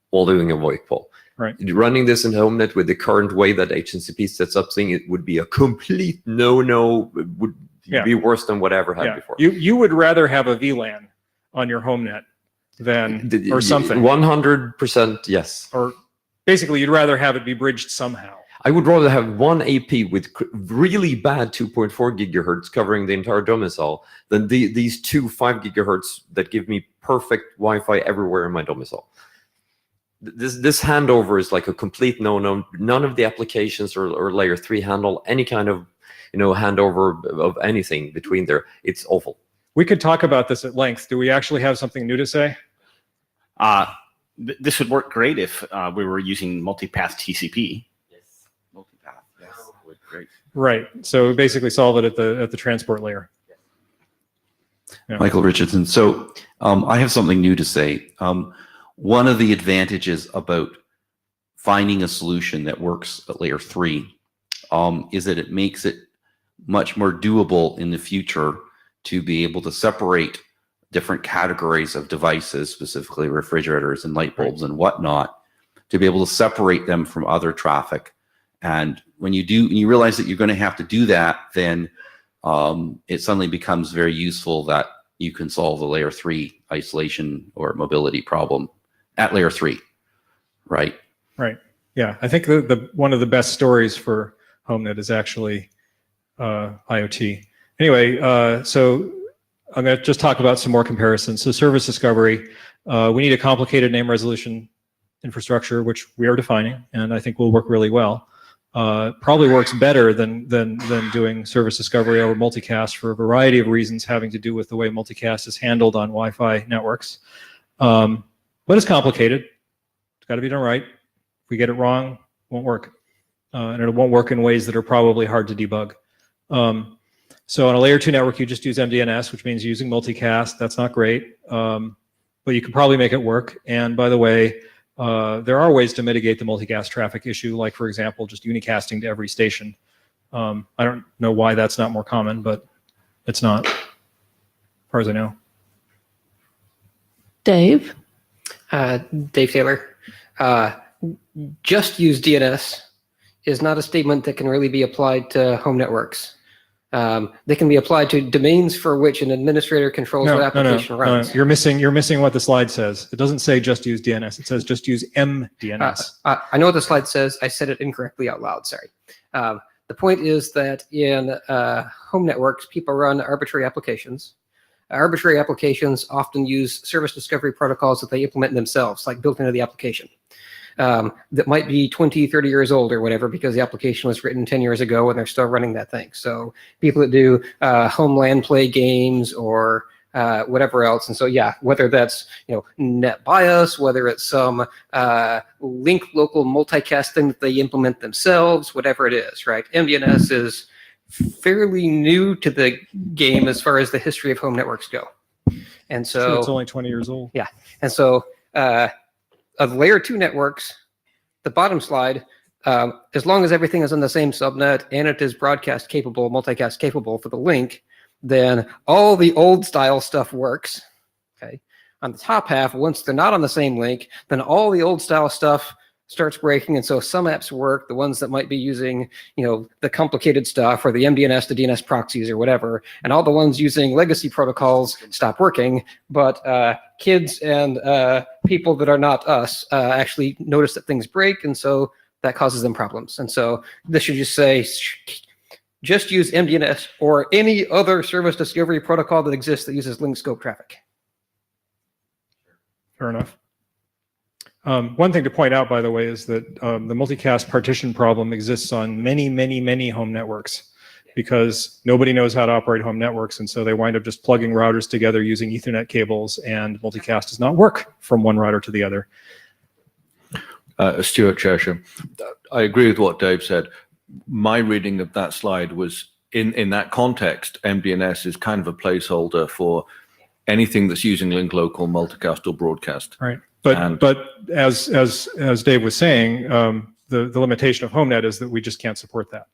while doing a VoIP call. Right. Running this in HomeNet with the current way that HNCP sets up thing, it would be a complete no-no. It would be worse than whatever had before. You would rather have a VLAN on your HomeNet than or something. 100% yes. Or basically, you'd rather have it be bridged somehow. I would rather have one AP with really bad 2.4 gigahertz covering the entire domicile than these 2 5 gigahertz that give me perfect Wi-Fi everywhere in my domicile. This handover is like a complete no-no. None of the applications or layer 3 handle any kind of handover of anything between there. It's awful. We could talk about this at length. Do we actually have something new to say? This would work great if we were using multipath TCP. Multipath, yes, would great. Right. So basically solve it at the transport layer. Yeah. Michael Richardson. So I have something new to say. One of the advantages about finding a solution that works at layer 3 is that it makes it much more doable in the future to be able to separate different categories of devices, specifically refrigerators and light bulbs and whatnot, to be able to separate them from other traffic. And when you do, and you realize that you're going to have to do that, then it suddenly becomes very useful that you can solve the layer 3 isolation or mobility problem at layer 3, right? Right. Yeah. I think the one of the best stories for HomeNet is actually IoT. Anyway, so I'm going to just talk about some more comparisons. So service discovery, we need a complicated name resolution infrastructure, which we are defining, and I think will work really well. Probably works better than doing service discovery over multicast for a variety of reasons having to do with the way multicast is handled on Wi-Fi networks. But it's complicated. It's got to be done right. If we get it wrong, it won't work. And it won't work in ways that are probably hard to debug. So on a layer 2 network, you just use MDNS, which means using multicast. That's not great, but you can probably make it work. And by the way, there are ways to mitigate the multicast traffic issue, like, for example, just unicasting to every station. I don't know why that's not more common, but it's not, as far as I know. Dave? Dave Taylor. Just use DNS is not a statement that can really be applied to home networks. They can be applied to domains for which an administrator controls what application runs. You're missing what the slide says. It doesn't say just use DNS. It says just use MDNS. I know what the slide says. I said it incorrectly out loud. Sorry. The point is that in home networks, people run arbitrary applications. Arbitrary applications often use service discovery protocols that they implement themselves, like built into the application. That might be 20, 30 years old or whatever, because the application was written 10 years ago and they're still running that thing. So people that do home LAN play games or whatever else. And so, yeah, whether that's, net bias, whether it's some link local multicast thing that they implement themselves, whatever it is, right? MDNS is fairly new to the game as far as the history of home networks go. And so it's only 20 years old. Yeah. And so, of layer 2 networks, the bottom slide, as long as everything is on the same subnet and it is broadcast capable, multicast capable for the link, then all the old style stuff works. Okay. On the top half, once they're not on the same link, then all the old style stuff starts breaking. And so some apps work, the ones that might be using, the complicated stuff or the MDNS to DNS proxies or whatever, and all the ones using legacy protocols stop working. But kids and people that are not us actually notice that things break, and so that causes them problems. And so this should just say, just use MDNS or any other service discovery protocol that exists that uses link scope traffic. Fair enough. One thing to point out, by the way, is that the multicast partition problem exists on many, many, many home networks because nobody knows how to operate home networks, and so they wind up just plugging routers together using Ethernet cables, and multicast does not work from one router to the other. Stuart Cheshire. I agree with what Dave said. My reading of that slide was, in that context, MDNS is kind of a placeholder for anything that's using link local, multicast, or broadcast. Right. But as Dave was saying, the limitation of HomeNet is that we just can't support that.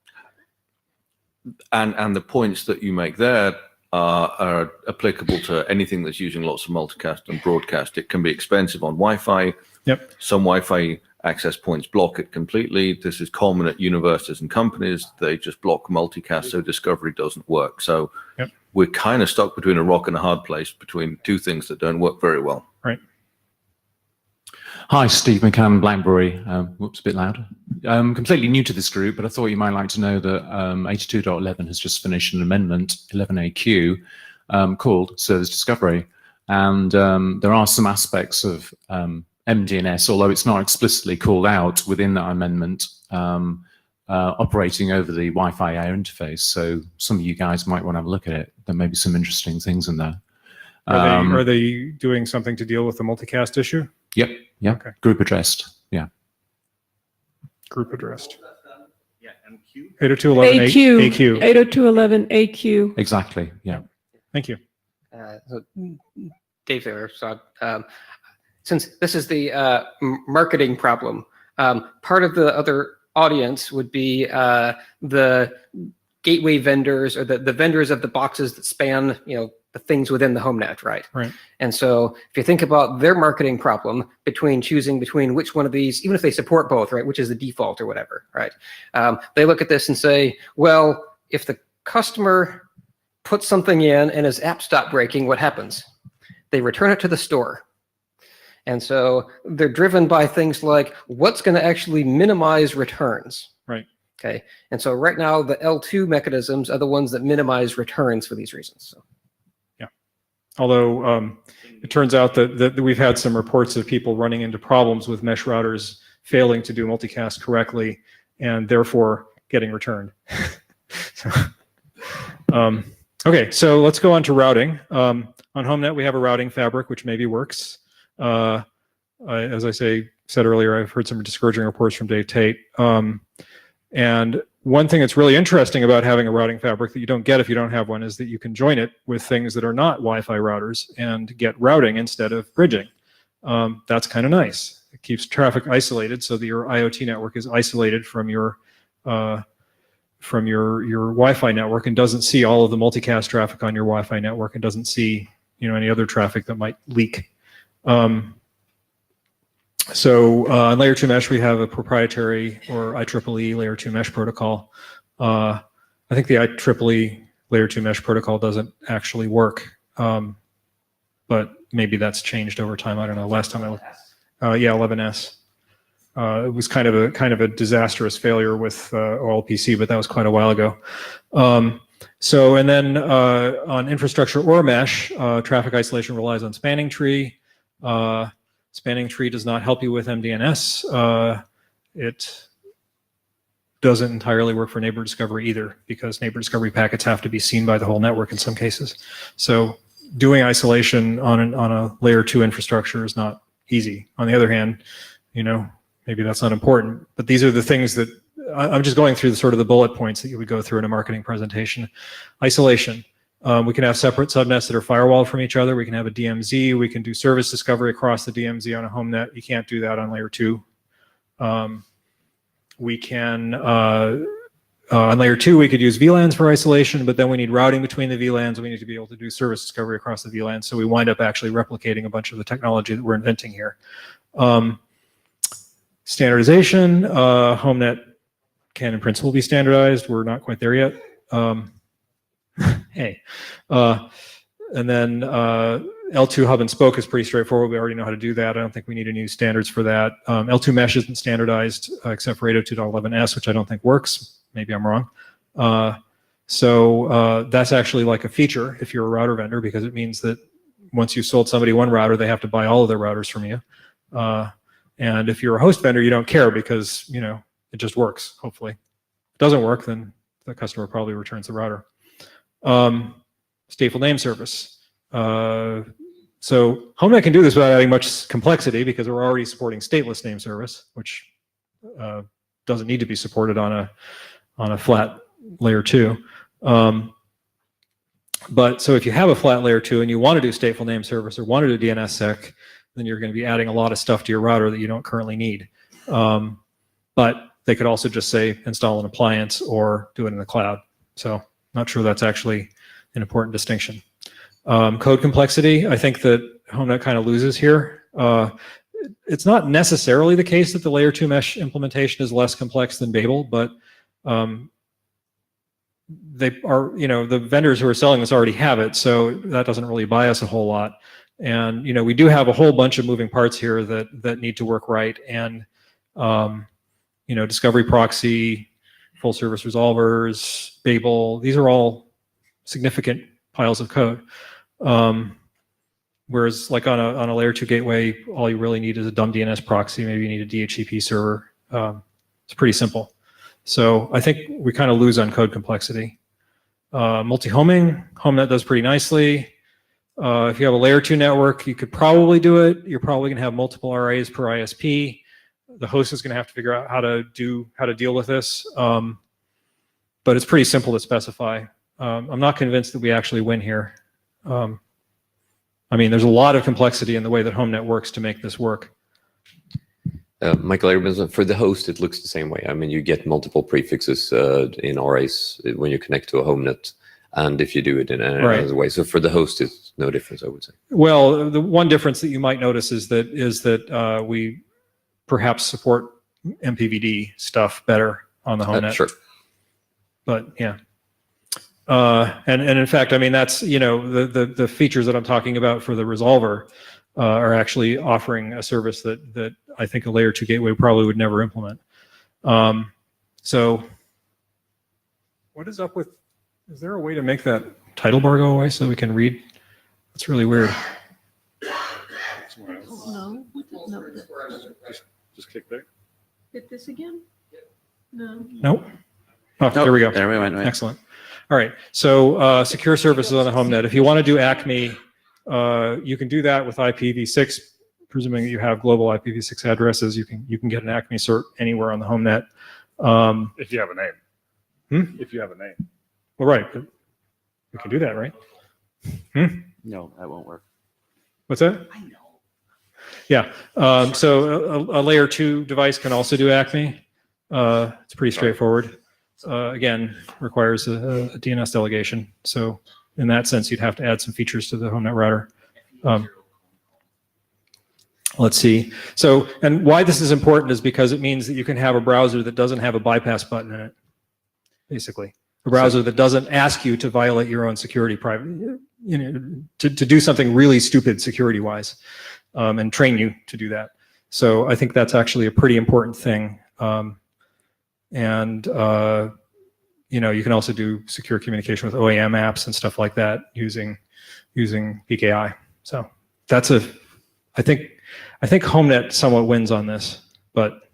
And the points that you make there are applicable to anything that's using lots of multicast and broadcast. It can be expensive on Wi-Fi. Yep. Some Wi-Fi access points block it completely. This is common at universities and companies. They just block multicast, so discovery doesn't work. So yep. We're kind of stuck between a rock and a hard place, between two things that don't work very well. Right. Hi, Steve McCann, Blackberry. Whoops, a bit louder. I'm completely new to this group, but I thought you might like to know that 82.11 has just finished an amendment, 11AQ, called Service Discovery. And there are some aspects of MDNS, although it's not explicitly called out within that amendment, operating over the Wi-Fi air interface. So some of you guys might want to have a look at it. There may be some interesting things in there. Are they doing something to deal with the multicast issue? Yep. Yeah. Okay. Group addressed. Yeah. Group addressed. Yeah, MQ. 802.11 AQ. 802.11 AQ. Exactly. Yeah. Thank you. So Dave there. So since this is the marketing problem, part of the other audience would be the gateway vendors or the vendors of the boxes that span, the things within the HomeNet, right? Right. And so if you think about their marketing problem choosing between which one of these, even if they support both, right, which is the default or whatever, right? They look at this and say, well, if the customer puts something in and his app stopped breaking, what happens? They return it to the store. And so they're driven by things like what's going to actually minimize returns. Right. Okay, and so right now the L2 mechanisms are the ones that minimize returns for these reasons. So. Although it turns out that we've had some reports of people running into problems with mesh routers failing to do multicast correctly and therefore getting returned. Okay, so let's go on to routing. On HomeNet, we have a routing fabric, which maybe works. As I said earlier, I've heard some discouraging reports from Dave Tate. And one thing that's really interesting about having a routing fabric that you don't get if you don't have one is that you can join it with things that are not Wi-Fi routers and get routing instead of bridging. That's kind of nice. It keeps traffic isolated so that your IoT network is isolated from your Wi-Fi network and doesn't see all of the multicast traffic on your Wi-Fi network and doesn't see any other traffic that might leak. So on layer 2 mesh, we have a proprietary or IEEE layer 2 mesh protocol. I think the IEEE layer 2 mesh protocol doesn't actually work, but maybe that's changed over time. I don't know. Last time I looked, yeah, 11S. It was kind of a disastrous failure with OLPC, but that was quite a while ago. So and then on infrastructure or mesh, traffic isolation relies on spanning tree. Spanning tree does not help you with MDNS. It doesn't entirely work for neighbor discovery either, because neighbor discovery packets have to be seen by the whole network in some cases. So doing isolation on a layer 2 infrastructure is not easy. On the other hand, maybe that's not important, but these are the things that I'm just going through the bullet points that you would go through in a marketing presentation. Isolation. We can have separate subnets that are firewalled from each other. We can have a DMZ. We can do service discovery across the DMZ on a home net. You can't do that on layer 2. We can, on layer 2, we could use VLANs for isolation, but then we need routing between the VLANs. We need to be able to do service discovery across the VLANs. So we wind up actually replicating a bunch of the technology that we're inventing here. Standardization, HomeNet can in principle be standardized. We're not quite there yet. Hey, and then L2 hub and spoke is pretty straightforward. We already know how to do that. I don't think we need any new standards for that. L2 mesh isn't standardized except for 802.11s, which I don't think works. Maybe I'm wrong. So that's actually like a feature if you're a router vendor, because it means that once you've sold somebody one router, they have to buy all of their routers from you. And if you're a host vendor, you don't care because it just works. Hopefully, if it doesn't work, then the customer probably returns the router. Stateful name service. So HomeNet can do this without adding much complexity because we're already supporting stateless name service, which doesn't need to be supported on a flat layer 2. But so if you have a flat layer 2 and you want to do stateful name service or want to do DNSSEC, then you're going to be adding a lot of stuff to your router that you don't currently need. But they could also just say install an appliance or do it in the cloud. So not sure that's actually an important distinction. Code complexity, I think that HomeNet kind of loses here. It's not necessarily the case that the layer 2 mesh implementation is less complex than Babel, but they are, the vendors who are selling this already have it, so that doesn't really buy us a whole lot. And we do have a whole bunch of moving parts here that need to work right. And discovery proxy, full service resolvers, Babel, these are all significant piles of code. Whereas like on a layer 2 gateway, all you really need is a dumb DNS proxy. Maybe you need a DHCP server. It's pretty simple. So I think we kind of lose on code complexity. Multi-homing, HomeNet does pretty nicely. If you have a layer 2 network, you could probably do it. You're probably going to have multiple RAs per ISP. The host is going to have to figure out how to deal with this. But it's pretty simple to specify. I'm not convinced that we actually win here. There's a lot of complexity in the way that HomeNet works to make this work. Michael Abrams, for the host, it looks the same way. You get multiple prefixes in RAs when you connect to a HomeNet, and if you do it in another way. So for the host, it's no difference, I would say. Well, the one difference that you might notice is that we perhaps support MPVD stuff better on the HomeNet. Sure. But yeah. And in fact, that's, the features that I'm talking about for the resolver are actually offering a service that I think a layer 2 gateway probably would never implement. So What is up with, is there a way to make that title bar go away so we can read? That's really weird. No, no. Just click there. Hit this again? No. Nope. Oh, there we go. There we went. Excellent. All right. So secure services on the HomeNet. If you want to do ACME, you can do that with IPv6. Presuming that you have global IPv6 addresses, you can get an ACME cert anywhere on the HomeNet. If you have a name. If you have a name. Well, right. But we can do that, right? No, that won't work. What's that? I know. Yeah. So a layer 2 device can also do ACME. It's pretty straightforward. Again, requires a DNS delegation. So in that sense, you'd have to add some features to the HomeNet router. Let's see. So, and why this is important is because it means that you can have a browser that doesn't have a bypass button in it, basically. A browser that doesn't ask you to violate your own security private, to do something really stupid security-wise, and train you to do that. So I think that's actually a pretty important thing. You can also do secure communication with OEM apps and stuff like that using PKI. So that's I think HomeNet somewhat wins on this, but.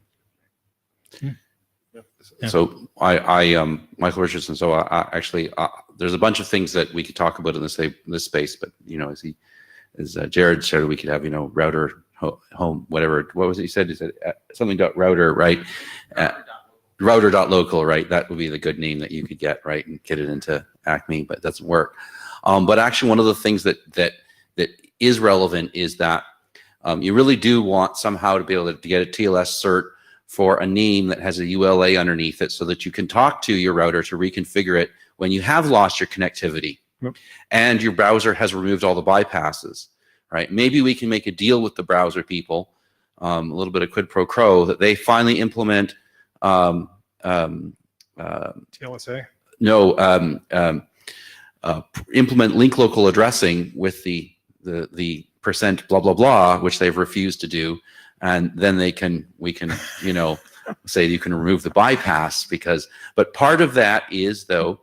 Yeah. So Michael Richardson. So actually, there's a bunch of things that we could talk about in this space, but as Jared said, we could have router home whatever. What was it he said? He said something .router, right? Router.local, right? That would be the good name that you could get, right, and get it into ACME, but it doesn't work. But actually, one of the things that is relevant is that you really do want somehow to be able to get a TLS cert for a name that has a ULA underneath it so that you can talk to your router to reconfigure it when you have lost your connectivity. Yep. And your browser has removed all the bypasses, right? Maybe we can make a deal with the browser people, a little bit of quid pro quo, that they finally implement TLSA? Implement link local addressing with the percent blah blah blah, which they've refused to do, and then we can say you can remove the bypass but part of that is though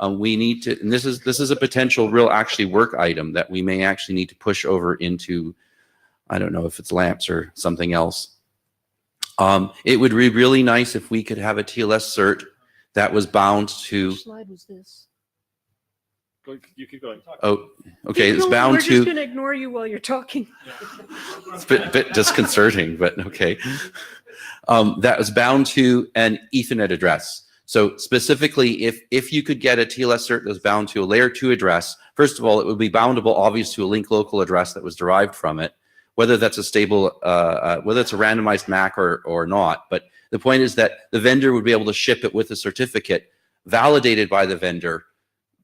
we need to, and this is a potential real actually work item that we may actually need to push over into, I don't know if it's lamps or something else. It would be really nice if we could have a TLS cert that was bound to. Which slide was this? You keep going. Oh, okay. Keep It's going. bound We're to. just going to ignore you while you're talking. It's a bit disconcerting, but okay. That was bound to an Ethernet address. So specifically, if you could get a TLS cert that was bound to a layer 2 address, first of all, it would be boundable, obviously, to a link local address that was derived from it, whether that's a stable, whether it's a randomized MAC or not. But the point is that the vendor would be able to ship it with a certificate validated by the vendor,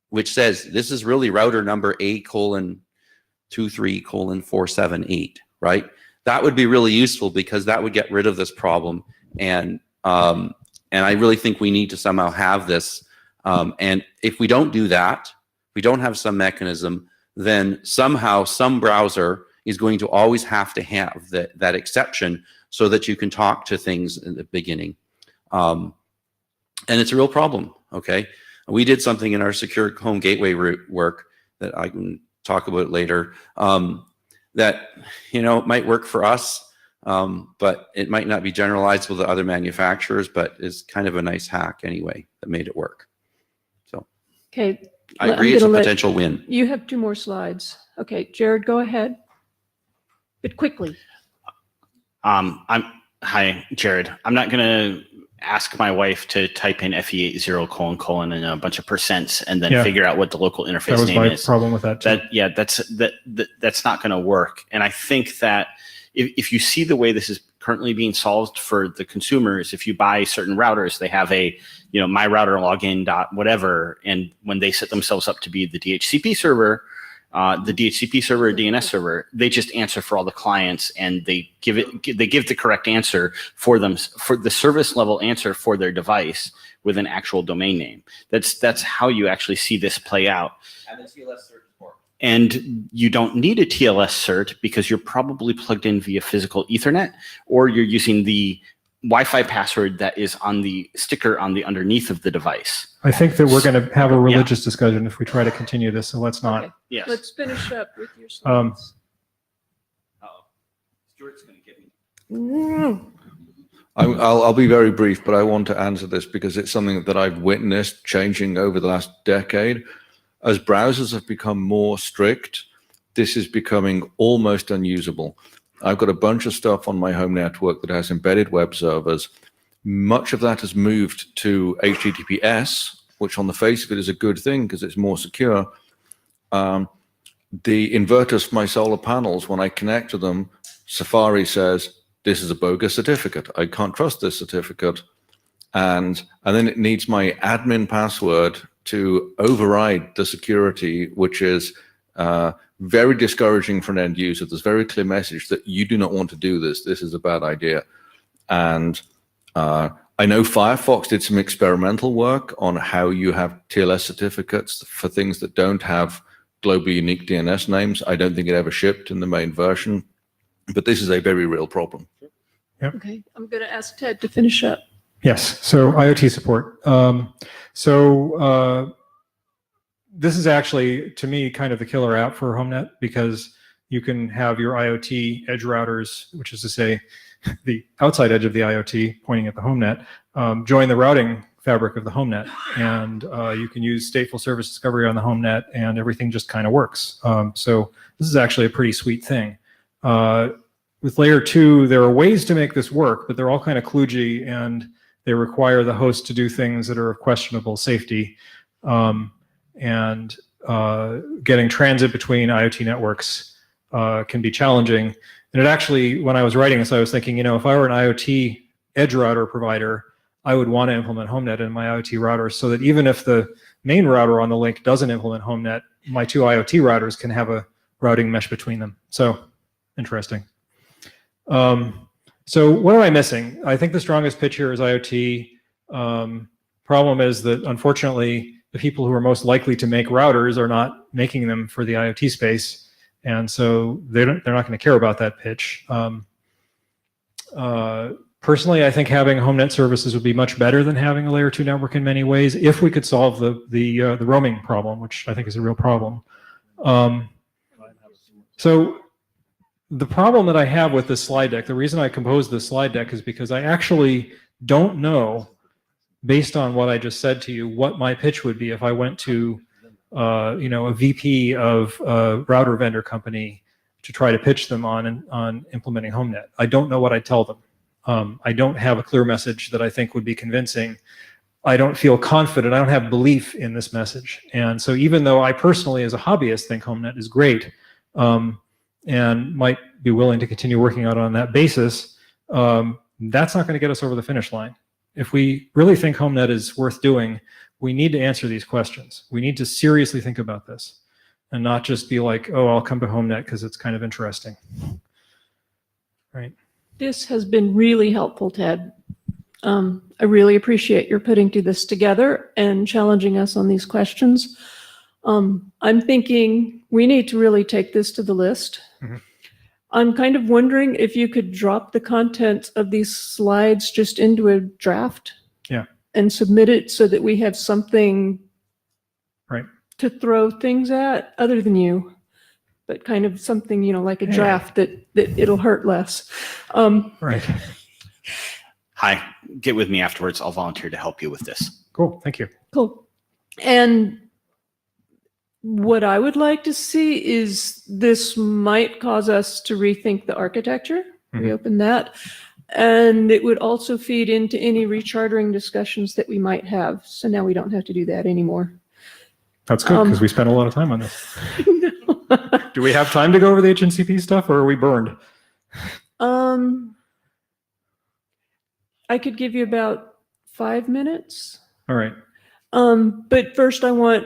which says this is really router number A:23:478, right? That would be really useful because that would get rid of this problem. And I really think we need to somehow have this. And if we don't do that, we don't have some mechanism, then somehow some browser is going to always have to have that exception so that you can talk to things in the beginning. And it's a real problem, okay? We did something in our secure home gateway work that I can talk about later that, might work for us, but it might not be generalized with the other manufacturers, but is kind of a nice hack anyway that made it work. So Okay. I agree it's a potential win. You have 2 more slides. Okay, Jared, go ahead. But quickly. Hi, Jared. I'm not going to ask my wife to type in FE80::, and a bunch of percents and then figure out what the local interface That was name my is. problem with that too. That's not going to work. And I think that if you see the way this is currently being solved for the consumers, if you buy certain routers, they have a, my router login dot whatever, and when they set themselves up to be the DHCP server, the DHCP server or DNS server, they just answer for all the clients, and they give the correct answer for them, for the service level answer for their device with an actual domain name. That's how you actually see this play out. And the TLS cert support. And you don't need a TLS cert because you're probably plugged in via physical Ethernet, or you're using the Wi-Fi password that is on the sticker on the underneath of the device. I think that we're going to have a religious discussion if we try to continue this, so let's not. Okay, Yes. let's finish up with your Um, slides. Uh-oh. Stuart's going to get me. I'll be very brief, but I want to answer this because it's something that I've witnessed changing over the last decade. As browsers have become more strict, this is becoming almost unusable. I've got a bunch of stuff on my home network that has embedded web servers. Much of that has moved to HTTPS, which on the face of it is a good thing because it's more secure. The inverters for my solar panels, when I connect to them, Safari says, this is a bogus certificate. I can't trust this certificate. And then it needs my admin password to override the security, which is very discouraging for an end user. There's a very clear message that you do not want to do this. This is a bad idea. And I know Firefox did some experimental work on how you have TLS certificates for things that don't have globally unique DNS names. I don't think it ever shipped in the main version, but this is a very real problem. Okay, I'm going to ask Ted to finish up. Yes, so IoT support. This is actually, to me, kind of the killer app for HomeNet because you can have your IoT edge routers, which is to say the outside edge of the IoT pointing at the HomeNet, join the routing fabric of the HomeNet. And you can use stateful service discovery on the HomeNet and everything just kind of works. So this is actually a pretty sweet thing. With layer 2, there are ways to make this work, but they're all kind of kludgy and they require the host to do things that are of questionable safety. And getting transit between IoT networks can be challenging. And it actually, when I was writing this, I was thinking, you know, if I were an IoT edge router provider, I would want to implement HomeNet in my IoT router so that even if the main router on the link doesn't implement HomeNet, my two IoT routers can have a routing mesh between them. So interesting. So what am I missing? I think the strongest pitch here is IoT. Problem is that unfortunately, the people who are most likely to make routers are not making them for the IoT space. And so they're not going to care about that pitch. Personally, I think having HomeNet services would be much better than having a layer 2 network in many ways if we could solve the roaming problem, which I think is a real problem. So the problem that I have with this slide deck, the reason I composed this slide deck is because I actually don't know, based on what I just said to you, what my pitch would be if I went to you know, a VP of a router vendor company to try to pitch them on implementing HomeNet. I don't know what I'd tell them. I don't have a clear message that I think would be convincing. I don't feel confident. I don't have belief in this message. And so even though I personally, as a hobbyist, think HomeNet is great and might be willing to continue working out on that basis, that's not going to get us over the finish line. If we really think HomeNet is worth doing, we need to answer these questions. We need to seriously think about this and not just be like, oh, I'll come to HomeNet because it's kind of interesting. Right. This has been really helpful, Ted. I really appreciate your putting this together and challenging us on these questions. I'm thinking we need to really take this to the list. Mm-hmm. I'm kind of wondering if you could drop the content of these slides just into a draft. Yeah. And submit it so that we have something right to throw things at other than you, but kind of something, you know, like a draft that it'll hurt less. Right. Hi, get with me afterwards. I'll volunteer to help you with this. Cool. Thank you. Cool. And what I would like to see is this might cause us to rethink the architecture, reopen that. And it would also feed into any rechartering discussions that we might have. So now we don't have to do that anymore. That's good because we spent a lot of time on this. Do we have time to go over the HNCP stuff or are we burned? I could give you about 5 minutes. All right. But first I want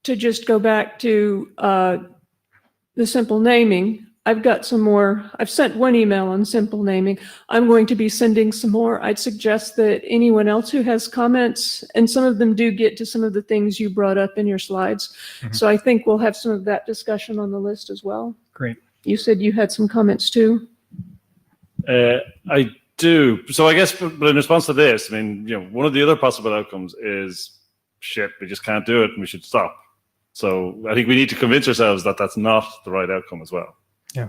to just go back to the simple naming. I've got some more. I've sent one email on simple naming. I'm going to be sending some more. I'd suggest that anyone else who has comments, and some of them do get to some of the things you brought up in your slides. So I think we'll have some of that discussion on the list as well. Great. You said you had some comments too. I do. So I guess, but in response to this, I mean, you know, one of the other possible outcomes is shit, we just can't do it and we should stop. So I think we need to convince ourselves that that's not the right outcome as well. Yeah.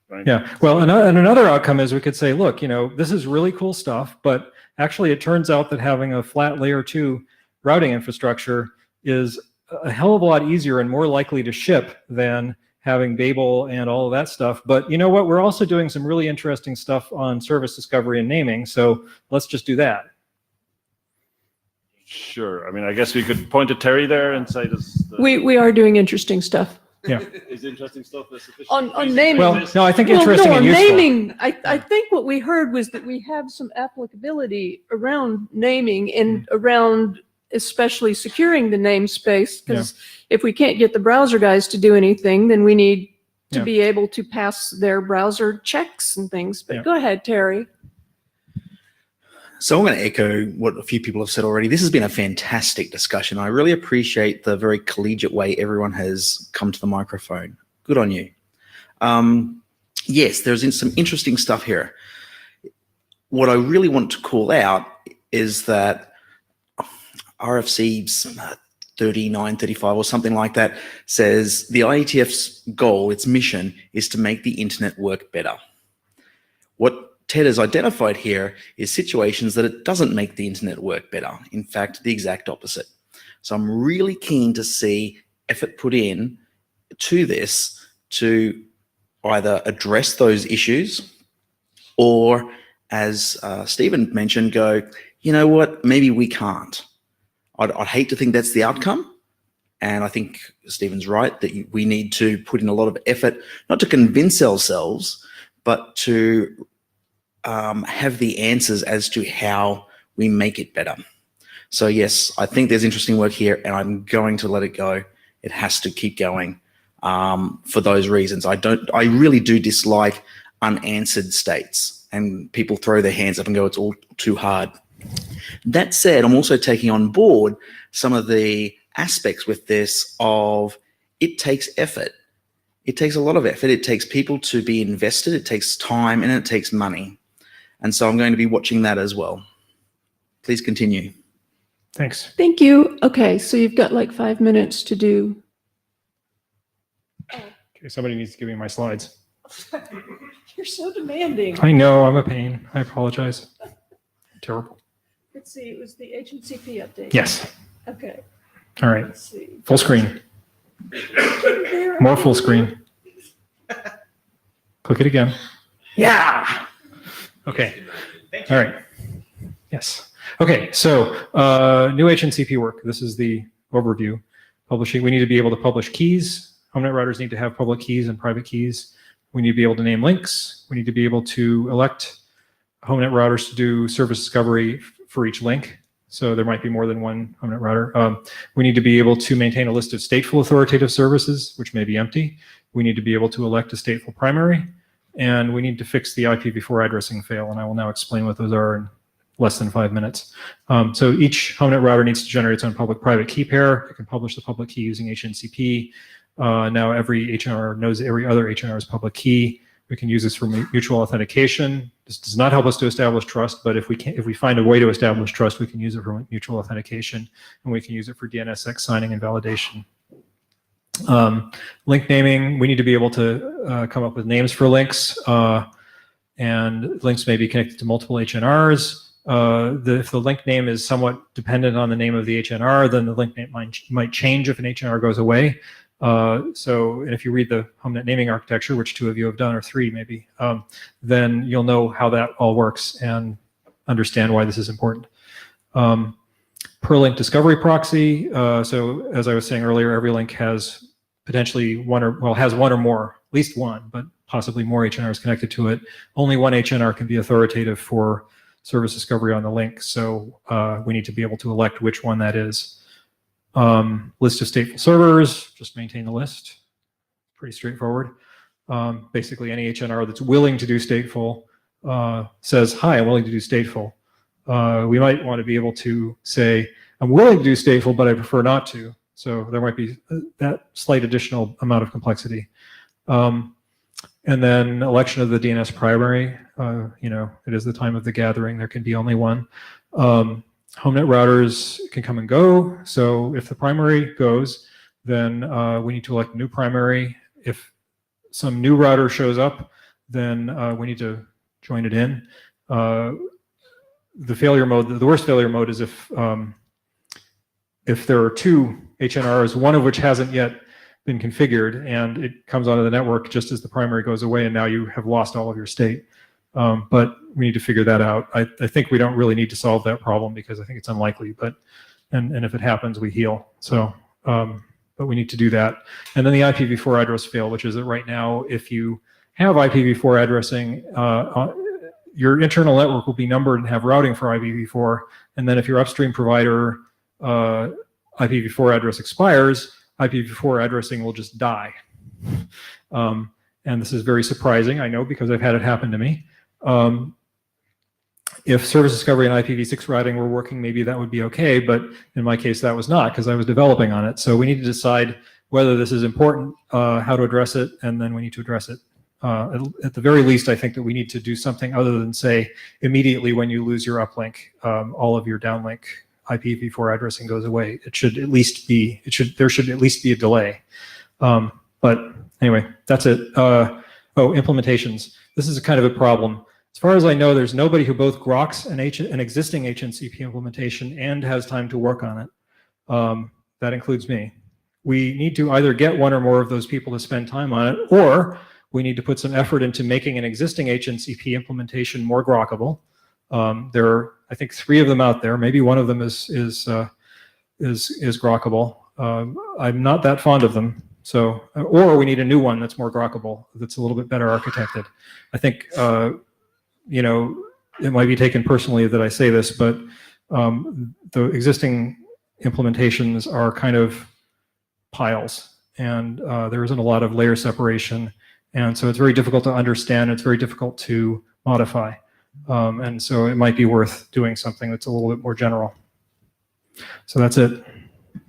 Right? Yeah. Well, and another outcome is we could say, look, this is really cool stuff, but actually it turns out that having a flat layer 2 routing infrastructure is a hell of a lot easier and more likely to ship than having Babel and all of that stuff. But you know what? We're also doing some really interesting stuff on service discovery and naming. So let's just do that. Sure. I mean, I guess we could point to Terry there and say this. We are doing interesting stuff. Yeah. Is interesting stuff that's sufficient? On naming. Well, no, I think Well, interesting no, and on useful. naming, I think what we heard was that we have some applicability around naming and around especially securing the namespace, because if we can't get the browser guys to do anything, then we need to Yeah. be able to pass their browser checks and things. But Yeah. go ahead, Terry. So I'm going to echo what a few people have said already. This has been a fantastic discussion. I really appreciate the very collegiate way everyone has come to the microphone. Good on you. Yes, there's some interesting stuff here. What I really want to call out is that RFC's 3935 or something like that says the IETF's goal, its mission, is to make the internet work better. What Ted has identified here is situations that it doesn't make the internet work better. In fact, the exact opposite. So I'm really keen to see effort put in to this to either address those issues or, as Stephen mentioned, go, you know what, maybe we can't. I'd hate to think that's the outcome. And I think Stephen's right that we need to put in a lot of effort, not to convince ourselves, but to have the answers as to how we make it better. So yes, I think there's interesting work here and I'm going to let it go. It has to keep going for those reasons. I really do dislike unanswered states and people throw their hands up and go, it's all too hard. That said, I'm also taking on board some of the aspects with this of it takes effort. It takes a lot of effort. It takes people to be invested. It takes time and it takes money. And so I'm going to be watching that as well. Please continue. Thanks. Thank you. Okay, so you've got like 5 minutes to do. Okay, somebody needs to give me my slides. You're so demanding. I know, I'm a pain. I apologize. Terrible. Let's see, it was the HNCP update. Yes. Okay, All right. let's see. Full screen. More full screen. Click it again. Yeah. Okay. All right. Yes. Okay. So new HNCP work. This is the overview. Publishing. We need to be able to publish keys. HomeNet routers need to have public keys and private keys. We need to be able to name links. We need to be able to elect HomeNet routers to do service discovery for each link. So there might be more than one HomeNet router. We need to be able to maintain a list of stateful authoritative services, which may be empty. We need to be able to elect a stateful primary. And we need to fix the IPv4 addressing fail. And I will now explain what those are in less than 5 minutes. So each HomeNet router needs to generate its own public-private key pair. It can publish the public key using HNCP. Now every HNR knows every other HNR's public key. We can use this for mutual authentication. This does not help us to establish trust, but if we find a way to establish trust, we can use it for mutual authentication, and we can use it for DNSSEC signing and validation. Link naming, we need to be able to come up with names for links, and links may be connected to multiple HNRs. If the link name is somewhat dependent on the name of the HNR, then the link name might change if an HNR goes away. And if you read the HomeNet naming architecture, which 2 of you have done, or 3 maybe, then you'll know how that all works and understand why this is important. Per link discovery proxy. So as I was saying earlier, every link has potentially one or more, at least one, but possibly more HNRs connected to it. Only one HNR can be authoritative for service discovery on the link. So we need to be able to elect which one that is. List of stateful servers, just maintain the list. Pretty straightforward. Basically, any HNR that's willing to do stateful says, hi, I'm willing to do stateful. We might want to be able to say, I'm willing to do stateful, but I prefer not to. So there might be that slight additional amount of complexity. And then election of the DNS primary. It is the time of the gathering. There can be only one. HomeNet routers can come and go. So if the primary goes, then we need to elect a new primary. If some new router shows up, then we need to join it in. The failure mode, the worst failure mode is if there are two HNRs, one of which hasn't yet been configured, and it comes onto the network just as the primary goes away, and now you have lost all of your state. But we need to figure that out. I think we don't really need to solve that problem because I think it's unlikely, but and if it happens, we heal. So, but we need to do that. And then the IPv4 address fail, which is that right now, if you have IPv4 addressing, your internal network will be numbered and have routing for IPv4. And then if your upstream provider IPv4 address expires, IPv4 addressing will just die. And this is very surprising, I know, because I've had it happen to me. If service discovery and IPv6 routing were working, maybe that would be okay, but in my case, that was not because I was developing on it. So we need to decide whether this is important, how to address it, and then we need to address it. At the very least, I think that we need to do something other than say immediately when you lose your uplink, all of your downlink IPv4 addressing goes away. It should at least be, there should at least be a delay. But anyway, that's it. Oh, implementations. This is a kind of a problem. As far as I know, there's nobody who both groks an existing HNCP implementation and has time to work on it. That includes me. We need to either get one or more of those people to spend time on it, or we need to put some effort into making an existing HNCP implementation more grokkable. There are, I think, 3 of them out there. Maybe one of them is grokkable. I'm not that fond of them. So, or we need a new one that's more grokkable, that's a little bit better architected. I think, you know, it might be taken personally that I say this, but the existing implementations are kind of piles, and there isn't a lot of layer separation. And so it's very difficult to understand. It's very difficult to modify. And so it might be worth doing something that's a little bit more general. So that's it,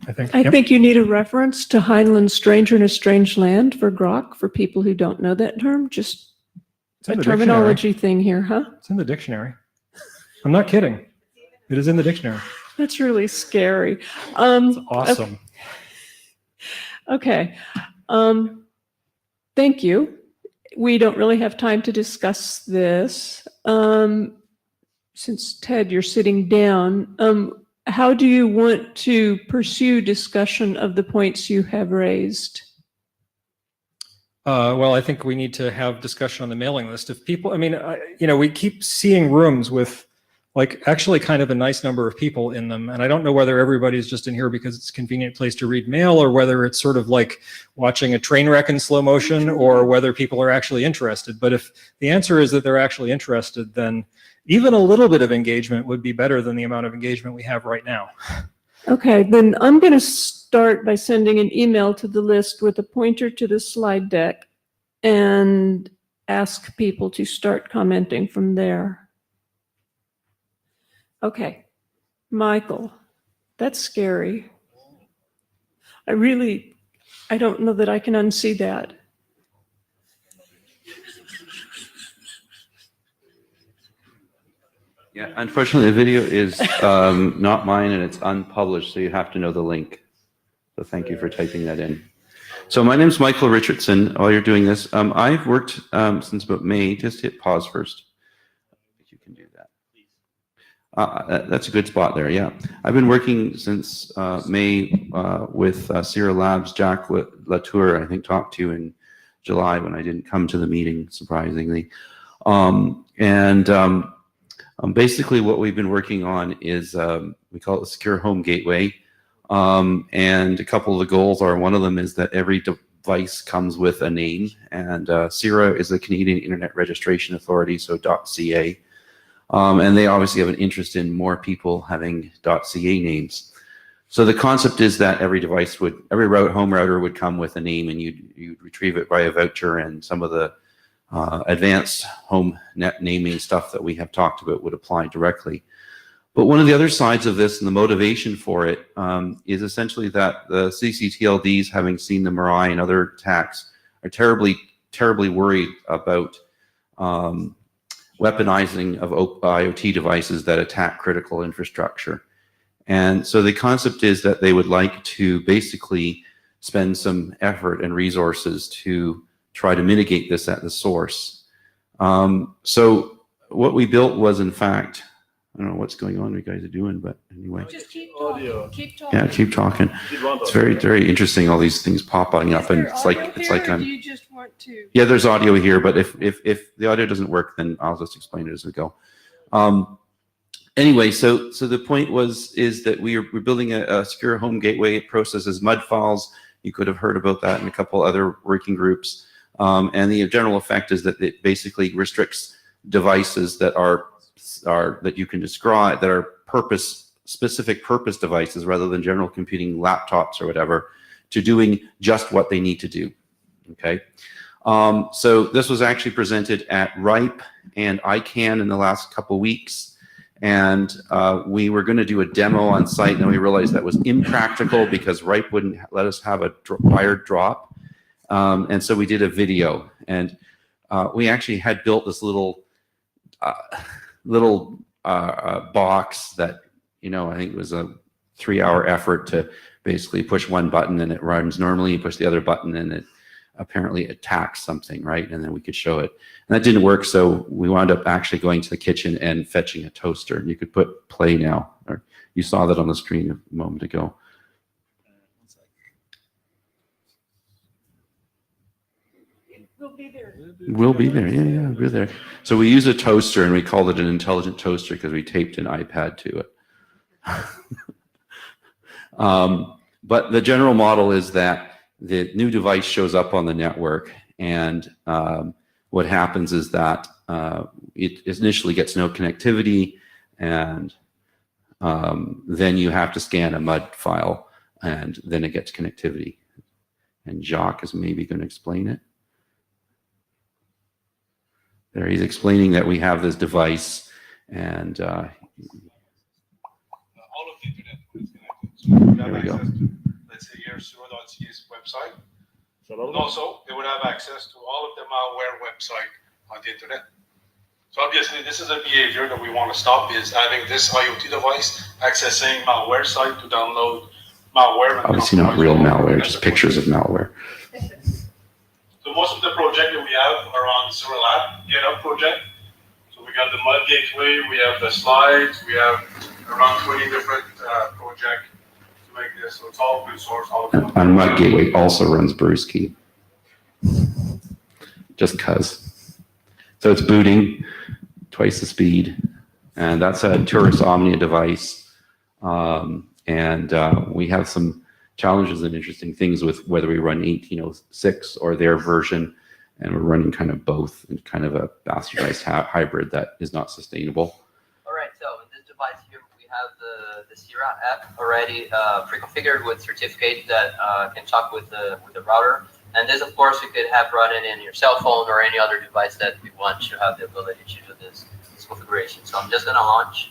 I think. I think you need a reference to Heinlein's Stranger in a Strange Land for grok for people who don't know that term. Just a terminology thing here, huh? It's in the dictionary. I'm not kidding. It is in the dictionary. That's really scary. It's awesome. Okay. Thank you. We don't really have time to discuss this. Since Ted, you're sitting down, how do you want to pursue discussion of the points you have raised? Well, I think we need to have discussion on the mailing list. If people, I mean, you know, we keep seeing rooms with like actually kind of a nice number of people in them. And I don't know whether everybody's just in here because it's a convenient place to read mail, or whether it's sort of like watching a train wreck in slow motion, or whether people are actually interested. But if the answer is that they're actually interested, then even a little bit of engagement would be better than the amount of engagement we have right now. Okay, then I'm going to start by sending an email to the list with a pointer to the slide deck and ask people to start commenting from there. Okay, Michael, that's scary. I don't know that I can unsee that. Yeah, unfortunately, the video is not mine and it's unpublished, so you have to know the link. So thank you for typing that in. So my name is Michael Richardson. While you're doing this, I've worked since about May. Just hit pause first. If you can do that. That's a good spot there, yeah. I've been working since May with Sierra Labs. Jack Latour, I think, talked to you in July when I didn't come to the meeting, surprisingly. Basically what we've been working on is, we call it the Secure Home Gateway. And a couple of the goals are, one of them is that every device comes with a name, and CIRA is the Canadian Internet Registration Authority, so .ca. And they obviously have an interest in more people having .ca names. So the concept is that every home router would come with a name, and you'd retrieve it by a voucher, and some of the advanced home net naming stuff that we have talked about would apply directly. But one of the other sides of this and the motivation for it is essentially that the CCTLDs, having seen the Mirai and other attacks, are terribly, terribly worried about weaponizing of IoT devices that attack critical infrastructure. And so the concept is that they would like to basically spend some effort and resources to try to mitigate this at the source. So what we built was, in fact, I don't know what's going on you guys are doing, but anyway. Just keep Audio. talking. Keep talking. Yeah, keep talking. It's very, very interesting, all these things popping up, and it's like Do I'm, you just want to? yeah, there's audio here, but if the audio doesn't work, then I'll just explain it as we go. Anyway, so the point is that we're building a secure home gateway. It processes MUD files. You could have heard about that in a couple other working groups. And the general effect is that it basically restricts devices that are that you can describe that are specific purpose devices rather than general computing laptops or whatever to doing just what they need to do. Okay. So this was actually presented at RIPE and ICANN in the last couple weeks. And we were going to do a demo on site, and then we realized that was impractical because RIPE wouldn't let us have a wired drop. And so we did a video, and we actually had built this little box that, you know, I think it was a 3-hour effort to basically push one button and it runs normally. You push the other button and it apparently attacks something, right? And then we could show it. And that didn't work, so we wound up actually going to the kitchen and fetching a toaster. And you could put play now, or you saw that on the screen a moment ago. We'll be there. We'll be there. Yeah, we'll be there. So we use a toaster, and we called it an intelligent toaster because we taped an iPad to it. But the general model is that the new device shows up on the network, and what happens is that it initially gets no connectivity, and then you have to scan a MUD file, and then it gets connectivity. And Jacques is maybe going to explain it. There, he's explaining that we have this device, and all of the internet is connected. So you There have we go. access to, let's say, your Sura.ca's website. And also, they would have access to all of the malware website on the internet. So obviously, this is a behavior that we want to stop, is having this IoT device accessing malware site to download malware. and obviously not real malware, just compromise pictures of malware. So most of the project that we have are on Sura Lab, GitHub project. So we got the MUD gateway, we have the slides, we have around 20 different projects to make this. So it's all open source, all of it. And MUD Gateway also runs Brewski. Just cuz. So it's booting twice the speed. And that's a Tourist Omnia device. We have some challenges and interesting things with whether we run 1806 or their version. And we're running kind of both in kind of a bastardized hybrid that is not sustainable. All right, so in this device here, we have the Sierra app already pre-configured with certificate that can talk with the router. And this, of course, you could have running in your cell phone or any other device that we want to have the ability to do this configuration. So I'm just going to launch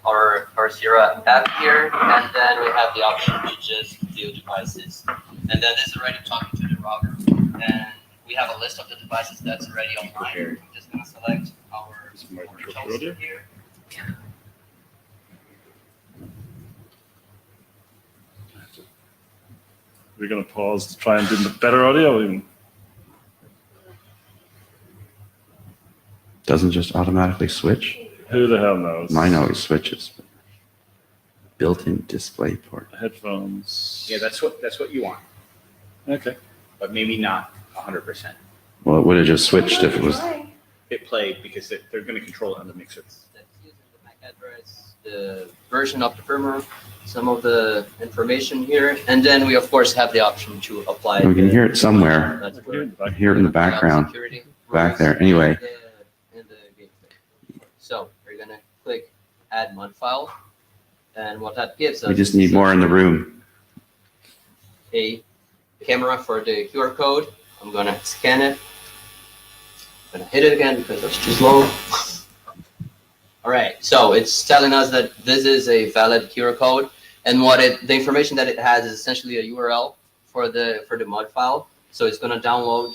our Sierra app here, and then we have the option to just view devices. And then this is already talking to the router. And we have a list of the devices that's already online. I'm just going to select our toaster here. We're going to pause to try and do better audio. Doesn't just automatically switch. Who the hell knows? Mine always switches. Built-in display port. Headphones. Yeah, that's what you want, Okay. but maybe not 100%. Well, it would have just switched if it was. Hit play because they're going to control it on the mixer. That's using the MAC address, the version of the firmware, some of the information here, and then we of course have the option to apply. We can hear it somewhere. That's I where Hear it in the background. security Back rules there. Anyway. in the gateway. So we're gonna click Add MUD file, and what that gives us. We just need more in the room. A camera for the QR code. I'm gonna scan it. I'm gonna hit it again because it's too slow. All right, so it's telling us that this is a valid QR code, and the information that it has is essentially a URL for the MUD file. So it's gonna download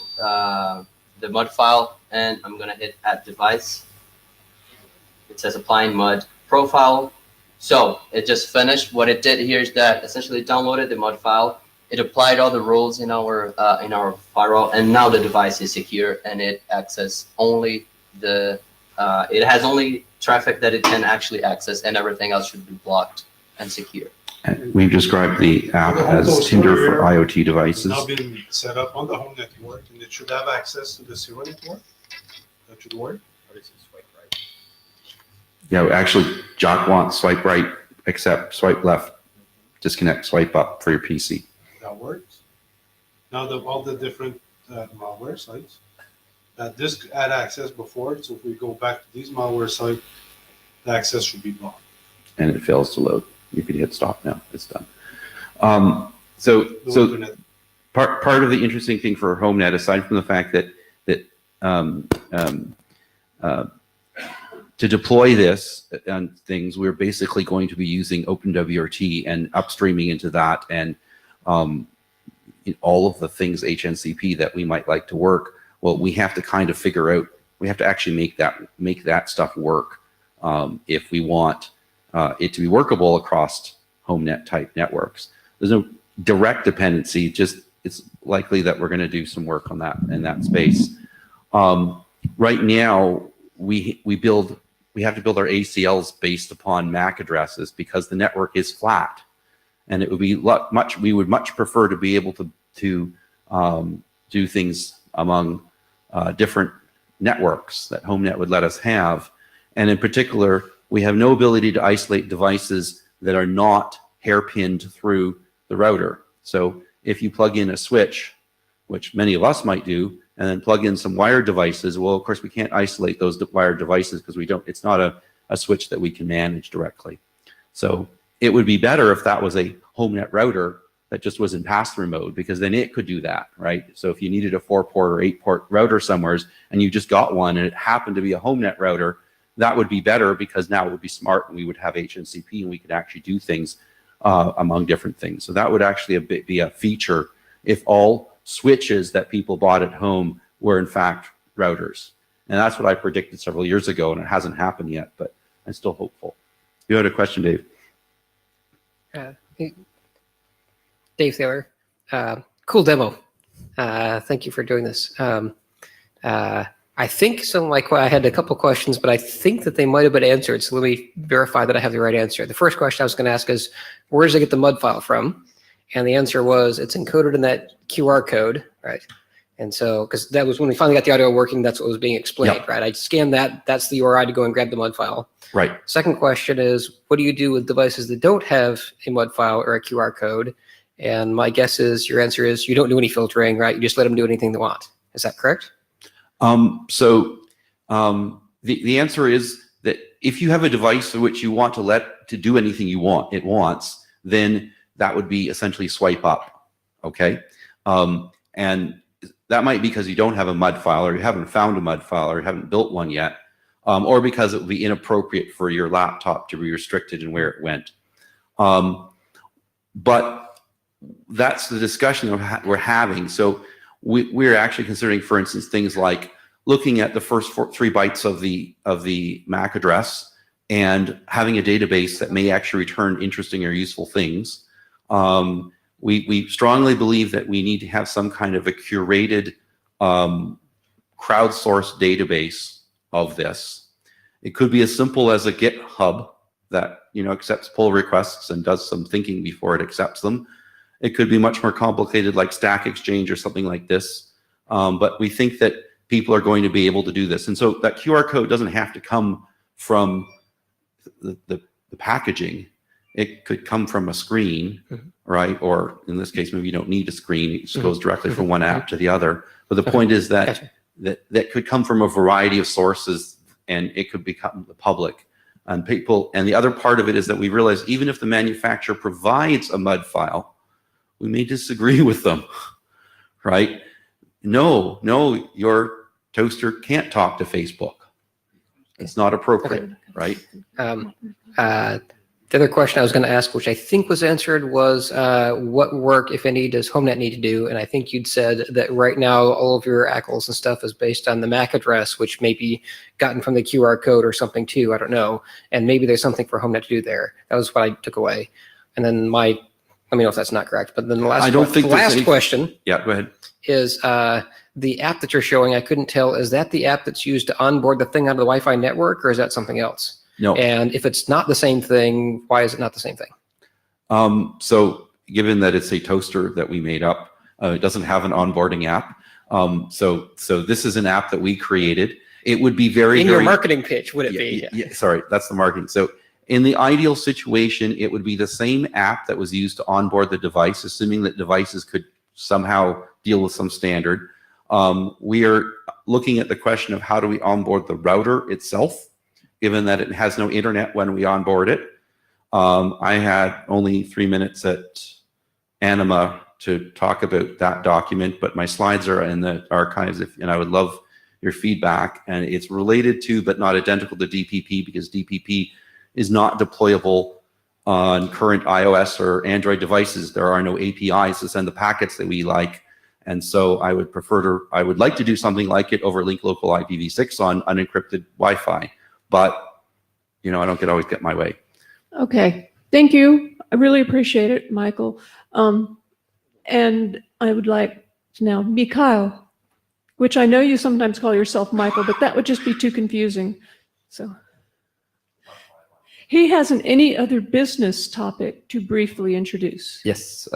the MUD file, and I'm gonna hit Add Device. It says applying MUD profile, So it just finished. What it did here is that essentially downloaded the mod file. It applied all the rules in our firewall, and now the device is secure and it access only the. It has only traffic that it can actually access, and everything else should be blocked and secure. And we've described the app The home as host Tinder for server IoT It's devices. now been set up on the home network, and it should have access to the serial network. That should work. Yeah, actually, Jock wants swipe right, accept, swipe left, disconnect, swipe up for your PC. That works. Now all the different malware sites. This had access before, so if we go back to these malware sites, the access should be blocked. And it fails to load. You can hit stop now. It's done. So No internet. part of the interesting thing for HomeNet, aside from the fact that to deploy this on things, we're basically going to be using OpenWRT and upstreaming into that, and all of the things HNCP that we might like to work. Well, we have to kind of figure out. We have to actually make that stuff work if we want it to be workable across HomeNet type networks. There's no direct dependency. Just it's likely that we're going to do some work on that in that space. Right now, we have to build our ACLs based upon MAC addresses because the network is flat, and it would be we would much prefer to be able to do things among different networks that HomeNet would let us have, and in particular, we have no ability to isolate devices that are not hairpinned through the router. So if you plug in a switch, which many of us might do, and then plug in some wired devices, well, of course, we can't isolate those wired devices because it's not a switch that we can manage directly. So it would be better if that was a HomeNet router that just was in pass-through mode, because then it could do that, right? So if you needed a 4-port or 8-port router somewhere and you just got one and it happened to be a HomeNet router, that would be better because now it would be smart and we would have HNCP and we could actually do things among different things. So that would actually be a feature if all switches that people bought at home were in fact routers. And that's what I predicted several years ago, and it hasn't happened yet, but I'm still hopeful. You had a question, Dave? Dave Thaler, cool demo. Thank you for doing this. I think I had a couple questions, but I think that they might have been answered. So let me verify that I have the right answer. The first question I was going to ask is, where does it get the MUD file from? And the answer was, it's encoded in that QR code, right? And so, because that was when we finally got the audio working, that's what was being explained, Yep. right? I scanned that. That's the URI to go and grab the MUD file. Right. Second question is, what do you do with devices that don't have a MUD file or a QR code? And my guess is your answer is you don't do any filtering, right? You just let them do anything they want. Is that correct? The answer is that if you have a device for which you want to do anything it wants, then that would be essentially swipe up, okay? And that might be because you don't have a MUD file, or you haven't found a MUD file, or you haven't built one yet, or because it would be inappropriate for your laptop to be restricted in where it went. But that's the discussion we're having. So we're actually considering, for instance, things like looking at the first 3 bytes of the MAC address and having a database that may actually return interesting or useful things. We strongly believe that we need to have some kind of a curated crowdsourced database of this. It could be as simple as a GitHub that accepts pull requests and does some thinking before it accepts them. It could be much more complicated, like Stack Exchange or something like this. But we think that people are going to be able to do this. And so that QR code doesn't have to come from the packaging. It could come from a screen, right? Or in this case, maybe you don't need a screen. It just goes directly from one app to the other. But the point is that that could come from a variety of sources, and it could become the public. And the other part of it is that we realize even if the manufacturer provides a MUD file, we may disagree with them, right? No, your toaster can't talk to Facebook. It's not appropriate, right? The other question I was going to ask, which I think was answered, was what work, if any, does HomeNet need to do? And I think you'd said that right now all of your ACLs and stuff is based on the MAC address, which may be gotten from the QR code or something too. I don't know. And maybe there's something for HomeNet to do there. That was what I took away. And then let me know if that's not correct. But then the last, I don't think the there's last any- question Yeah, go ahead. is the app that you're showing. I couldn't tell. Is that the app that's used to onboard the thing onto the Wi-Fi network, or is that something else? No. And if it's not the same thing, why is it not the same thing? So given that it's a toaster that we made up, it doesn't have an onboarding app. So this is an app that we created. It would be very, In your very- marketing pitch, would it be? Yeah, sorry, that's the marketing. So in the ideal situation, it would be the same app that was used to onboard the device, assuming that devices could somehow deal with some standard. We are looking at the question of how do we onboard the router itself, given that it has no internet when we onboard it. I had only 3 minutes at Anima to talk about that document, but my slides are in the archives, and I would love your feedback. And it's related to, but not identical to DPP, because DPP is not deployable on current iOS or Android devices. There are no APIs to send the packets that we like. And so I would like to do something like it over link local IPv6 on unencrypted Wi-Fi. But, I don't always get my way. Okay, thank you. I really appreciate it, Michael. And I would like to now be Kyle, which I know you sometimes call yourself Michael, but that would just be too confusing. So he hasn't any other business topic to briefly introduce. Yes,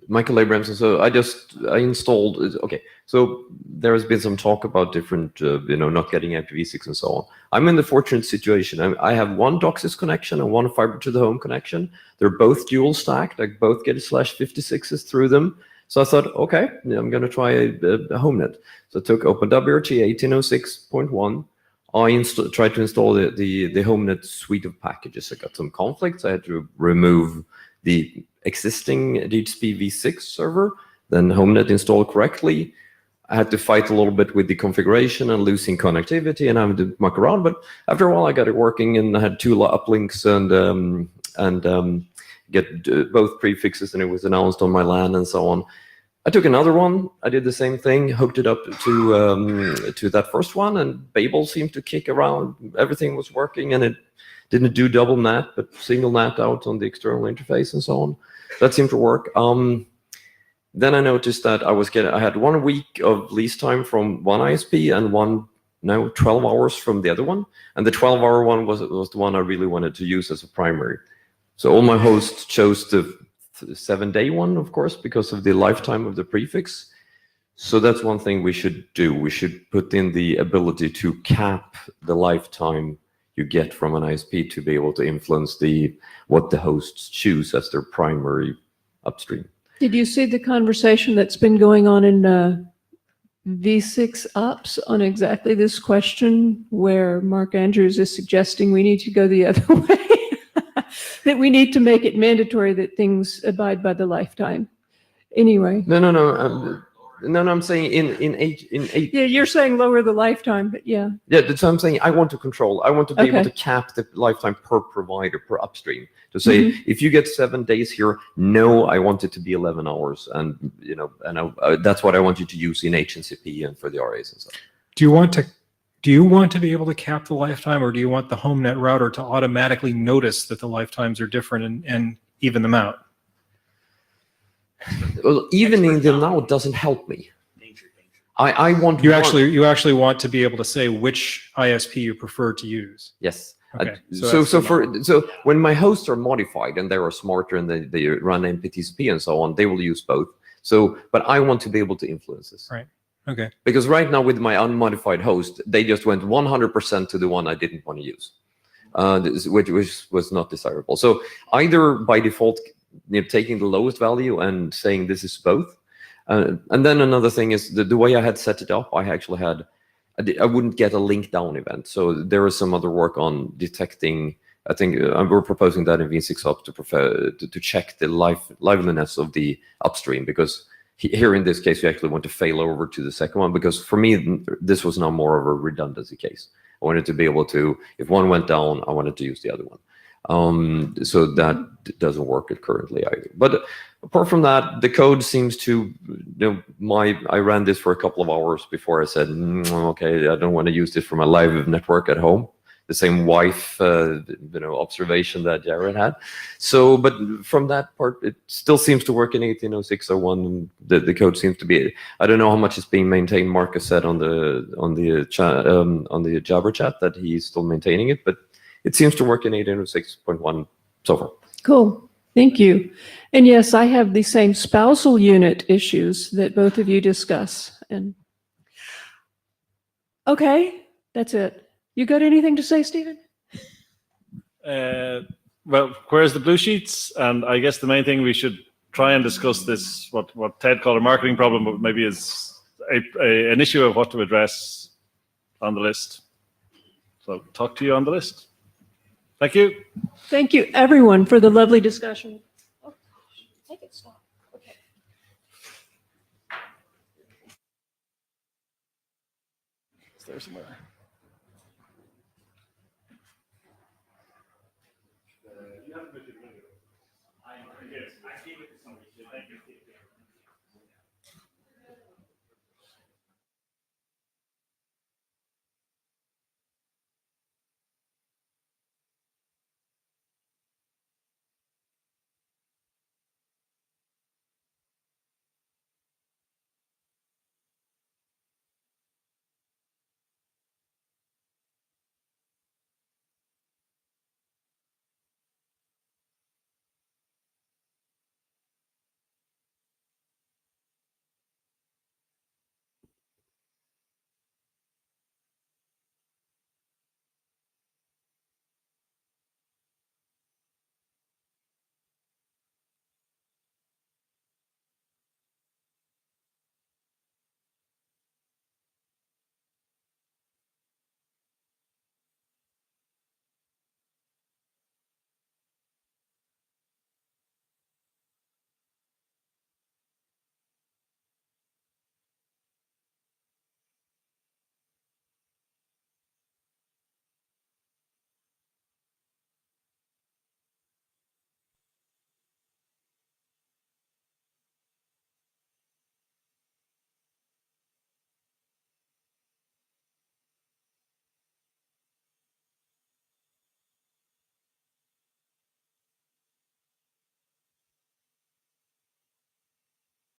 Michael Abramson. So I installed. Okay, so there has been some talk about different, not getting IPv6 and so on. I'm in the fortunate situation. I have one DOCSIS connection and one fiber to the home connection. They're both dual stacked. I both get /56s through them. So I thought, okay, I'm going to try a HomeNet. So I took OpenWRT 1806.1. I tried to install the HomeNet suite of packages. I got some conflicts. I had to remove the existing DHCP v6 server, then HomeNet installed correctly. I had to fight a little bit with the configuration and losing connectivity, and I had to muck around. But after a while, I got it working, and I had 2 uplinks and get both prefixes, and it was announced on my LAN and so on. I took another one. I did the same thing, hooked it up to that first one, and Babel seemed to kick around. Everything was working, and it didn't do double NAT, but single NAT out on the external interface and so on. That seemed to work. Then I noticed that I had 1 week of lease time from one ISP and 12 hours from the other one, and the 12-hour one was the one I really wanted to use as a primary. So all my hosts chose the 7-day one, of course, because of the lifetime of the prefix. So that's one thing we should do. We should put in the ability to cap the lifetime you get from an ISP to be able to influence what the hosts choose as their primary upstream. Did you see the conversation that's been going on in V6 Ops on exactly this question, where Mark Andrews is suggesting we need to go the other way? That we need to make it mandatory that things abide by the lifetime. Anyway. No. I'm saying in eight. Yeah, you're saying lower the lifetime, but yeah. Yeah, that's what I'm saying. I want to control. I want to be able Okay. to cap the lifetime per provider, per upstream. To say, if you get 7 days here, no, I want it to be 11 hours, and that's what I want you to use in HNCP and for the RAs and stuff. Do you want to be able to cap the lifetime, or do you want the HomeNet router to automatically notice that the lifetimes are different and even them out? Well, evening them now doesn't help me. I want You one- actually want to be able to say which ISP you prefer to use. Yes. Okay, So when my hosts are modified and they are smarter and they run MPTCP and so on, they will use both. But I want to be able to influence this. Right. Okay. Because right now with my unmodified host, they just went 100% to the one I didn't want to use, which was not desirable. So either by default, taking the lowest value and saying this is both. And then another thing is the way I had set it up, I wouldn't get a link down event. So there is some other work on detecting. I think we're proposing that in V6 Ops to check the liveliness of the upstream, because here in this case, you actually want to fail over to the second one, because for me, this was now more of a redundancy case. I wanted to be able to, if one went down, I wanted to use the other one. So that doesn't work currently either. But apart from that, the code seems to, I ran this for a couple of hours before I said, okay, I don't want to use this for my live network at home. The same wife, observation that Jared had. So, but from that part, it still seems to work in 1806.01. The code seems to be. I don't know how much is being maintained. Marcus said on the Jabber chat that he's still maintaining it, but it seems to work in 1806.1 so far. Cool. Thank you. And yes, I have the same spousal unit issues that both of you discuss. And okay, that's it. You got anything to say, Stephen? Well, where's the blue sheets? And I guess the main thing we should try and discuss this, what Ted called a marketing problem, but maybe is an issue of what to address on the list. So talk to you on the list. Thank you. Thank you, everyone, for the lovely discussion. Oh, take it, stop. Okay. Is there somewhere? You haven't been to the window. Yes, I came with somebody. Thank you.